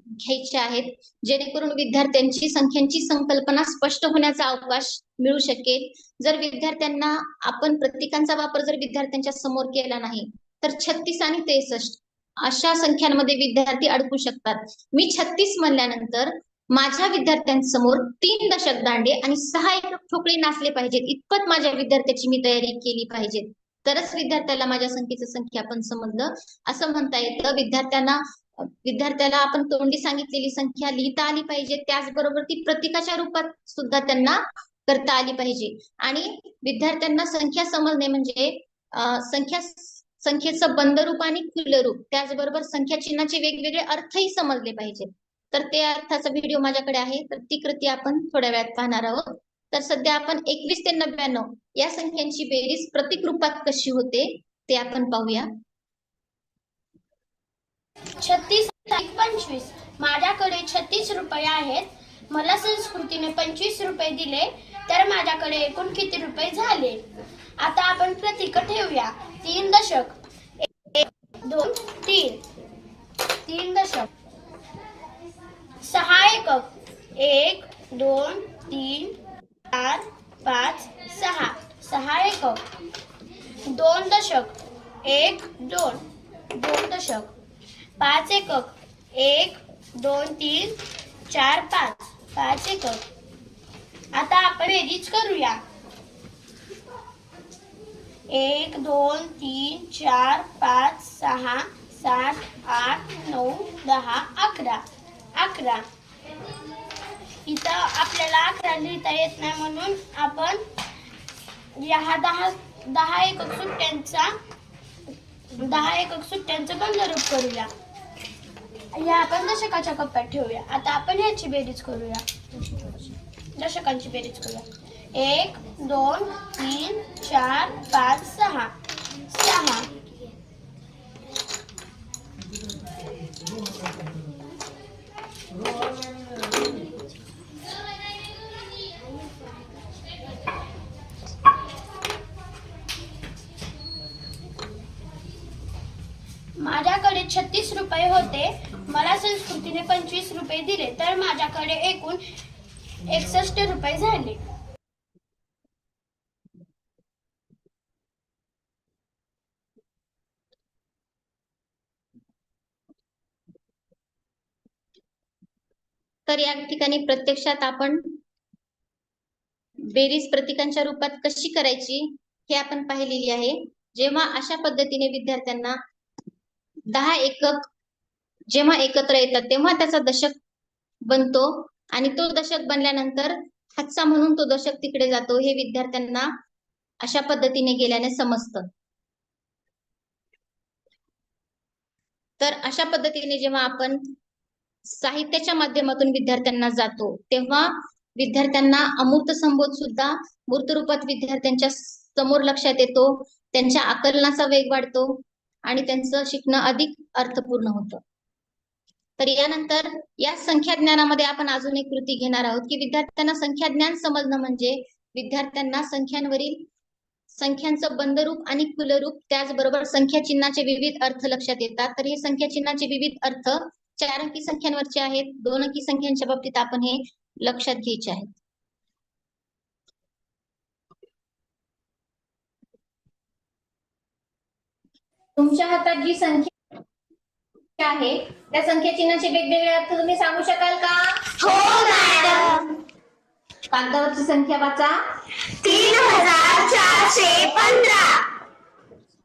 घ्यायचे आहेत, जेणेकरून विद्यार्थ्यांची संख्यांची संकल्पना स्पष्ट होण्याचा अवकाश मिळू शकेल. जर विद्यार्थ्यांना आपण प्रतीकांचा वापर जर विद्यार्थ्यांच्या समोर केला नाही तर 36 आणि 63 अशा संख्यांमध्ये विद्यार्थी अडकू शकतात. मी 36 म्हणल्यानंतर माझ्या विद्यार्थ्यांसमोर 3 दशक दांडे आणि 6 एकक ठोकळे नाचले पाहिजेत, इतपत माझ्या विद्यार्थ्याची मी तयारी केली पाहिजे, तरच विद्यार्थ्याला माझ्या संख्येचं संख्या आपण समजलं असं म्हणता येतं. विद्यार्थ्याला आपण तोंडी सांगितलेली संख्या लिहिता आली पाहिजे, त्याचबरोबर ती प्रतीकाच्या रूपात सुद्धा त्यांना करता आली पाहिजे. आणि विद्यार्थ्यांना संख्या समजणे म्हणजे संख्येचं बंद रूप आणि खुलं रूप, त्याचबरोबर संख्या चिन्हाचे वेगवेगळे अर्थही समजले पाहिजेत. तर ते अर्थाचा व्हिडिओ माझ्याकडे आहे, तर ती कृती आपण थोड्या वेळात पाहणार आहोत. तर सध्या आपण 21 ते 99 या संख्यांची बेरीज प्रतीक रूपात कशी होते ते आपण पाहूया. 36 अधिक 25. माझ्याकडे 36 रुपये आहेत. मला संस्कृतीने 25 रुपये दिले तर माझ्याकडे एकूण किती रुपये झाले? आता आपण प्रतीक ठेवूया. 3 दशक, 1 2 3, 3 दशक. 6 एकक, 1 2 3 4 5 6, 6 एकक. 2 दशक, 1 2, 2 दशक. 5 एकक, 1 2 3 4 5, 5 एकक. आता आपण बेरीज करूया. 1 2 3 4 5 6 7 8 9 10 11, 11. इथं आपल्याला 11 लिहिता येत नाही म्हणून आपण या 10 एकक सुट्ट्यांचं बंदरूप करूया. या आपण दशकाच्या कप्प्यात ठेवूया. आता आपण ह्याची बेरीज करूया, दशकांची बेरीज करूया. 1 2 3 4 5 6, 6. माझ्याकडे 36 रुपये होते. मला संस्कृतीने 25 रुपये दिले तर माझ्याकडे एकूण 61 रुपये झाले. तर या ठिकाणी प्रत्यक्षात आपण बेरीज प्रतीकांच्या रूपात कशी करायची हे आपण पाहिलेली आहे. जेव्हा अशा पद्धतीने विद्यार्थ्यांना 10 एकक जेव्हा एकत्र येतात तेव्हा त्याचा दशक बनतो आणि तो दशक बनल्यानंतर हातचा म्हणून तो दशक तिकडे जातो, हे विद्यार्थ्यांना अशा पद्धतीने गेल्याने समजतं. तर अशा पद्धतीने जेव्हा आपण साहित्याच्या माध्यमातून विद्यार्थ्यांना जातो तेव्हा विद्यार्थ्यांना अमूर्त संबोध सुद्धा मूर्त रूपात विद्यार्थ्यांच्या समोर लक्षात येतो, त्यांच्या आकलनाचा वेग वाढतो आणि त्यांचं शिकणं अधिक अर्थपूर्ण होतं. तर यानंतर या संख्या ज्ञानामध्ये आपण अजून एक कृती घेणार आहोत की विद्यार्थ्यांना संख्या ज्ञान समजणं म्हणजे विद्यार्थ्यांना संख्यांवरील संख्यांचं बंदरूप आणि खुलरूप त्याचबरोबर संख्या चिन्हाचे विविध अर्थ लक्षात येतात. तर हे संख्या चिन्हाचे विविध अर्थ 4 अंकी संख्यांवरचे आहेत, 2 अंकी संख्यांच्या बाबतीत आपण हे लक्षात घ्यायचे आहेत. तुमच्या हातात जी संख्या आहे त्या संख्या चिन्हाचे वेगवेगळे अर्थ तुम्ही सांगू शकाल का? हो मॅडम. कागदावरची संख्या वाचा. 3415.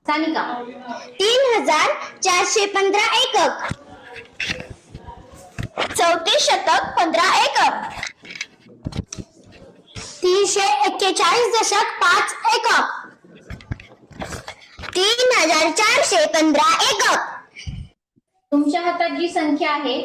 सानिका. 3415 एकक. 34 शतक 15 एकक. 341.5 एकक. 3415 एकक. तुमच्या हातात जी संख्या आहे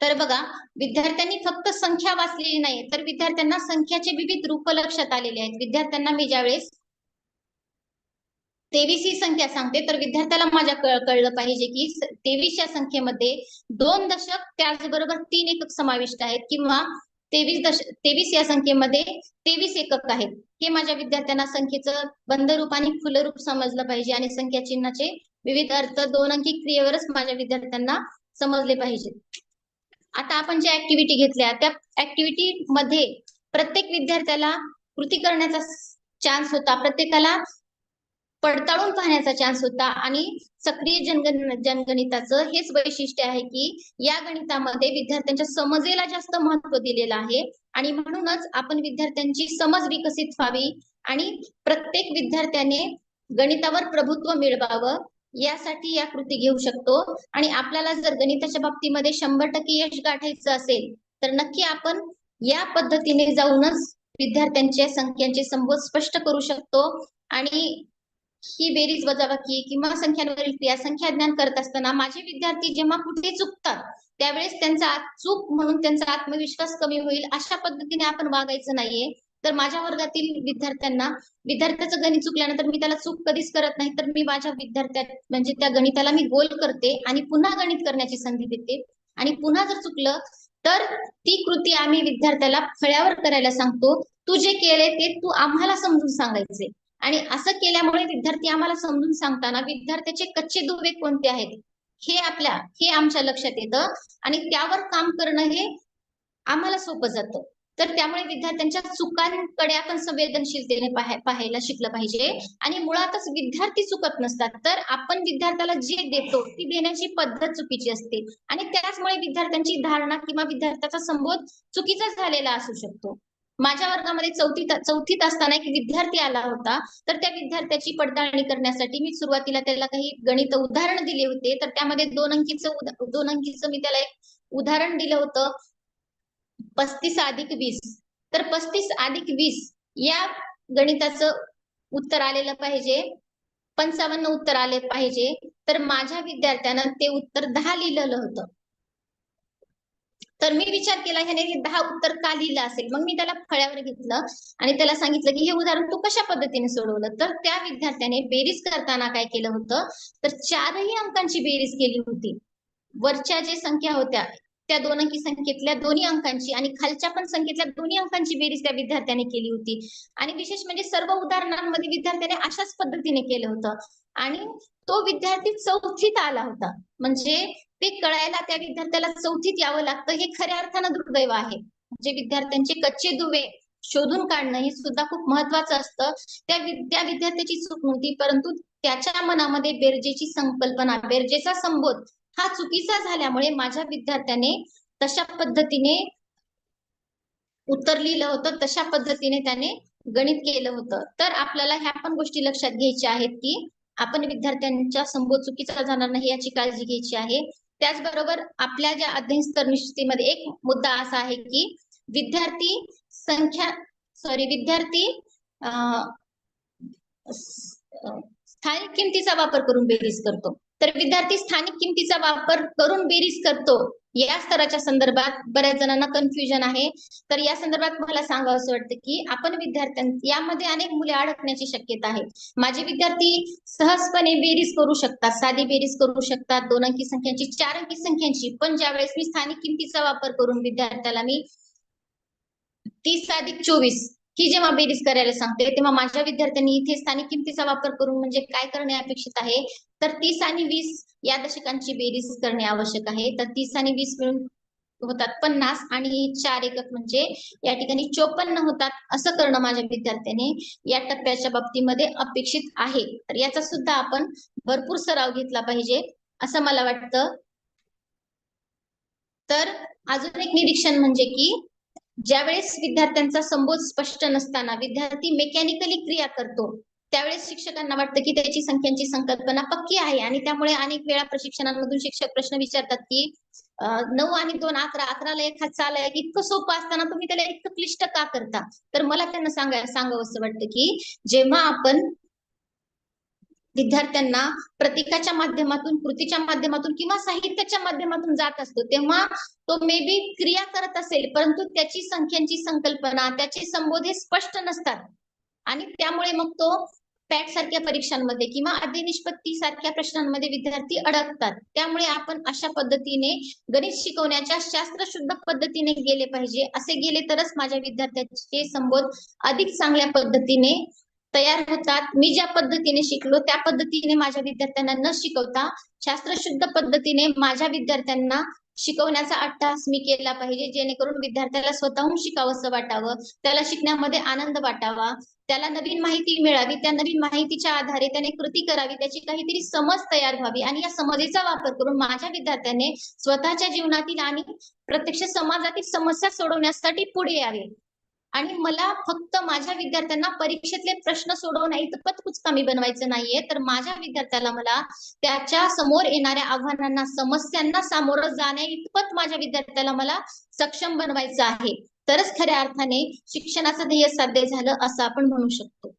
तर बघा, विद्यार्थ्यांनी फक्त संख्या वाचलेली नाही, तर विद्यार्थ्यांना संख्याचे विविध रूप लक्षात आलेले आहेत. विद्यार्थ्यांना मी ज्यावेळेस 23 ही संख्या सांगते तर विद्यार्थ्याला माझ्या कळलं पाहिजे की 23 या संख्येमध्ये 2 दशक त्याचबरोबर 3 एकक समाविष्ट आहेत किंवा 23 या संख्येमध्ये 23 एकक आहेत. हे माझ्या विद्यार्थ्यांना संख्येचं बंधरूप आणि खुलरूप समजलं पाहिजे आणि संख्या चिन्हाचे विविध अर्थ 2 अंकी क्रियेवरच माझ्या विद्यार्थ्यांना समजले पाहिजे. आता आपण ज्या ऍक्टिव्हिटी घेतल्या त्या ऍक्टिव्हिटी मध्ये प्रत्येक विद्यार्थ्याला कृती करण्याचा चान्स होता, प्रत्येकाला पडताळून पाहण्याचा चान्स होता आणि सक्रिय जनगणिताचं हेच वैशिष्ट्य आहे की या गणितामध्ये विद्यार्थ्यांच्या समजेला जास्त महत्व दिलेलं आहे आणि म्हणूनच आपण विद्यार्थ्यांची समज विकसित व्हावी आणि प्रत्येक विद्यार्थ्याने गणितावर प्रभुत्व मिळवावं यासाठी या कृती घेऊ शकतो. आणि आपल्याला जर गणिताच्या बाबतीमध्ये 100% यश गाठायचं असेल तर नक्की आपण या पद्धतीने जाऊनच विद्यार्थ्यांच्या संख्यांचे संबोध स्पष्ट करू शकतो. आणि ही बेरीज वजाबाकी किंवा संख्यांवरील क्रिया संख्या ज्ञान करत असताना माझे विद्यार्थी जेव्हा कुठे चुकतात त्यावेळेस त्यांचा चूक म्हणून त्यांचा आत्मविश्वास कमी होईल अशा पद्धतीने आपण वागायचं नाहीये. तर माझ्या वर्गातील विद्यार्थ्याचं गणित चुकल्यानंतर मी त्याला चूक कधीच करत नाही, तर मी माझ्या म्हणजे त्या गणिताला मी गोल करते आणि पुन्हा गणित करण्याची संधी देते आणि पुन्हा जर चुकलं तर ती कृती आम्ही विद्यार्थ्याला फळ्यावर करायला सांगतो. तू जे केले ते तू आम्हाला समजून सांगायचे आणि असं केल्यामुळे विद्यार्थी आम्हाला समजून सांगताना विद्यार्थ्याचे कच्चे दुवे कोणते आहेत हे आमच्या लक्षात येतं आणि त्यावर काम करणं हे आम्हाला सोपं जातं. तर त्यामुळे विद्यार्थ्यांच्या चुकांकडे आपण संवेदनशीलतेने पाहायला शिकलं पाहिजे आणि मुळातच विद्यार्थी चुकत नसतात, तर आपण विद्यार्थ्याला जे देतो ती देण्याची पद्धत चुकीची असते आणि त्याचमुळे विद्यार्थ्यांची धारणा किंवा विद्यार्थ्याचा संबोध चुकीचा झालेला असू शकतो. माझ्या वर्गामध्ये चौथीत असताना एक विद्यार्थी आला होता, तर त्या विद्यार्थ्याची पडताळणी करण्यासाठी मी सुरुवातीला त्याला काही गणित उदाहरण दिले होते. तर त्यामध्ये 2 अंकीचं मी त्याला एक उदाहरण दिलं होतं 35 अधिक 20. तर 35 अधिक 20 या गणिताचं उत्तर आलेलं पाहिजे 55 उत्तर आले पाहिजे. तर माझ्या विद्यार्थ्यानं ते उत्तर 10 लिहिलेलं होतं. तर मी विचार केला ह्याने 10 उत्तर का लिहिलं असेल. मग मी त्याला फळ्यावर घेतलं आणि त्याला सांगितलं की हे उदाहरण तू कशा पद्धतीने सोडवलं. तर त्या विद्यार्थ्याने बेरीज करताना काय केलं होतं तर 4ही अंकांची बेरीज केली होती. वरच्या जे संख्या होत्या त्या 2 अंकी संख्येतल्या दोन्ही अंकांची आणि खालच्या पण संख्येतल्या दोन्ही अंकांची बेरीज त्या विद्यार्थ्याने केली होती. आणि विशेष म्हणजे सर्व उदाहरणांमध्ये विद्यार्थ्याने अशाच पद्धतीने केलं होतं आणि तो विद्यार्थी 4थीत आला होता. म्हणजे ते कळायला त्या विद्यार्थ्याला 4थीत यावं लागतं हे खऱ्या अर्थानं दुर्दैव आहे. म्हणजे विद्यार्थ्यांचे कच्चे दुवे शोधून काढणं हे सुद्धा खूप महत्वाचं असतं. त्या विद्यार्थ्याची चूक नव्हती, परंतु त्याच्या मनामध्ये बेरजेची संकल्पना बेरजेचा संबोध हा चुकीचा झाल्यामुळे माझ्या विद्यार्थ्याने तशा पद्धतीने उत्तर लिहिलं होतं, तशा पद्धतीने त्याने गणित केलं होतं. तर आपल्याला ह्या पण गोष्टी लक्षात घ्यायच्या आहेत की आपण विद्यार्थ्यांचा संबोध चुकीचा जाणार नाही याची काळजी घ्यायची आहे. त्याचबरोबर आपल्या ज्या अध्ययन स्तर निश्चितीमध्ये एक मुद्दा असा आहे की विद्यार्थी स्थानिक किमतीचा वापर करून बेरीज करतो. तर विद्यार्थी स्थानिक किमतीचा वापर करून बेरीज करतो या स्तराच्या संदर्भात बऱ्याच जणांना कन्फ्युजन आहे. तर या संदर्भात मला सांगावं असं वाटतं की आपण यामध्ये अनेक मुले अडकण्याची शक्यता आहे. माझे विद्यार्थी सहजपणे बेरीज करू शकतात, साधी बेरीज करू शकतात 2 अंकी संख्यांची 4 अंकी संख्यांची. पण ज्यावेळेस मी स्थानिक किमतीचा वापर करून विद्यार्थ्याला मी 30 अधिक 24 ही जेव्हा बेरीज करायला सांगते तेव्हा माझ्या विद्यार्थ्यांनी इथे स्थानिक किमतीचा वापर करून म्हणजे काय करणे अपेक्षित आहे तर 30 आणि 20 या दशकांची बेरीज करणे आवश्यक आहे. तर 30 आणि 20 मिळून होतात 50 आणि 4 एकक म्हणजे या ठिकाणी 54 होतात. असं करणं माझ्या विद्यार्थ्याने या टप्प्याच्या बाबतीमध्ये अपेक्षित आहे. तर याचा सुद्धा आपण भरपूर सराव घेतला पाहिजे असं मला वाटतं. तर अजून एक निरीक्षण म्हणजे की ज्यावेळेस विद्यार्थ्यांचा संबोध स्पष्ट नसताना विद्यार्थी मेकॅनिकली क्रिया करतो, त्यावेळेस शिक्षकांना वाटतं की त्याची संख्यांची संकल्पना पक्की आहे आणि त्यामुळे अनेक वेळा प्रशिक्षणांमधून शिक्षक प्रश्न विचारतात की 9 आणि 2 11, 11ला 1 हा चाल आहे, इतकं सोपं असताना तुम्ही त्याला इतकं क्लिष्ट का करता? तर मला त्यांना सांगावं असं वाटतं की जेव्हा आपण विद्यार्थ्यांना प्रतीकाच्या माध्यमातून, कृतीच्या माध्यमातून किंवा साहित्याच्या माध्यमातून जात असतो, तेव्हा तो मे बी क्रिया करत असेल, परंतु त्याची संख्यांची संकल्पना, त्याचे संबोध हे स्पष्ट नसतात आणि त्यामुळे मग तो पॅट सारख्या परीक्षांमध्ये किंवा अधिनिष्पत्ती सारख्या प्रश्नांमध्ये विद्यार्थी अडकतात. त्यामुळे आपण अशा पद्धतीने गणित शिकवण्याच्या शास्त्रशुद्ध पद्धतीने गेले पाहिजे. असे गेले तरच माझ्या विद्यार्थ्यांचे संबोध अधिक चांगल्या पद्धतीने तयार होतात. मी ज्या पद्धतीने शिकलो त्या पद्धतीने माझ्या विद्यार्थ्यांना न शिकवता शास्त्रशुद्ध पद्धतीने माझ्या विद्यार्थ्यांना शिकवण्याचा अट्टहास मी केला पाहिजे, जेणेकरून विद्यार्थ्याला स्वतःहून शिकावंसं वाटावं, त्याला शिकण्यामध्ये आनंद वाटावा, त्याला नवीन माहिती मिळावी, त्या नवीन माहितीच्या आधारे त्याने कृती करावी, त्याची काहीतरी समज तयार व्हावी आणि या समजेचा वापर करून माझ्या विद्यार्थ्याने स्वतःच्या जीवनातील आणि प्रत्यक्ष समाजातील समस्या सोडवण्यासाठी पुढे यावे. आणि मला फक्त माझ्या विद्यार्थ्यांना परीक्षेतले प्रश्न सोडवण्या इतपत कुचकामी बनवायचं नाहीये, तर माझ्या विद्यार्थ्याला मला त्याच्या समोर येणाऱ्या आव्हानांना, समस्यांना सामोरं जाण्या इतपत माझ्या विद्यार्थ्याला मला सक्षम बनवायचं आहे. तरच खऱ्या अर्थाने शिक्षणाचं ध्येय साध्य झालं असं आपण म्हणू शकतो.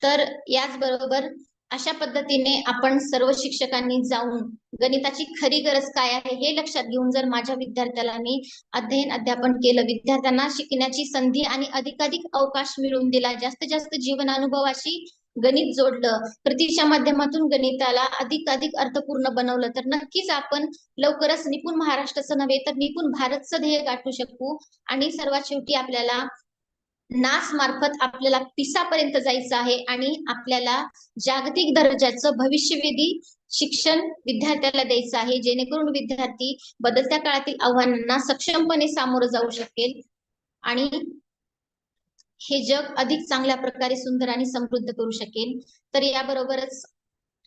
तर याचबरोबर अशा पद्धतीने आपण सर्व शिक्षकांनी जाऊन गणिताची खरी गरज काय आहे हे लक्षात घेऊन जर माझ्या विद्यार्थ्याला मी अध्ययन अध्यापन केलं, विद्यार्थ्यांना शिकण्याची संधी आणि अधिकाधिक अवकाश मिळवून दिला, जास्तीत जास्त जीवन अनुभवाशी गणित जोडलं, कृतीच्या माध्यमातून गणिताला अधिकाधिक अर्थपूर्ण बनवलं, तर नक्कीच आपण लवकरच निपुण महाराष्ट्राचं नव्हे तर निपुण भारतचं ध्येय गाठू शकू. आणि सर्वात शेवटी आपल्याला नास मार्फत आपल्याला पिसापर्यंत जायचं आहे आणि आपल्याला जागतिक दर्जाचं भविष्यवेधी शिक्षण विद्यार्थ्याला द्यायचं आहे, जेणेकरून विद्यार्थी बदलत्या काळातील आव्हानांना सक्षमपणे सामोरं जाऊ शकेल आणि हे जग अधिक चांगल्या प्रकारे सुंदर आणि समृद्ध करू शकेल. तर याबरोबरच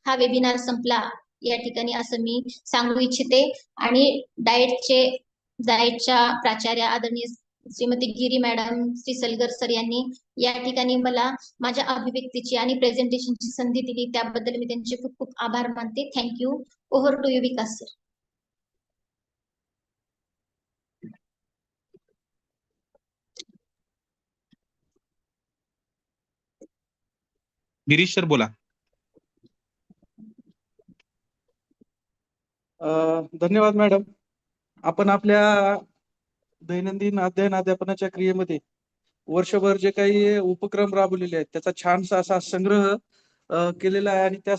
हा वेबिनार संपला या ठिकाणी असं मी सांगू इच्छिते. आणि डाएटच्या प्राचार्य आदरणीय श्रीमती गिरी मॅडम, श्री सलगर सर यांनी या ठिकाणी मला माझ्या अभिव्यक्तीची आणि प्रेझेंटेशनची संधी दिली, त्याबद्दल मी त्यांचे खूप खूप आभार मानते. Thank you. Over to you Vikas sir. Girish sir बोला. धन्यवाद मॅडम. आपण आपल्या दैनंदिन अध्ययन अध्यापनाच्या क्रियेमध्ये वर्षभर जे काही उपक्रम राबवलेले आहेत त्याचा छानसा असा संग्रह केलेला आहे आणि त्या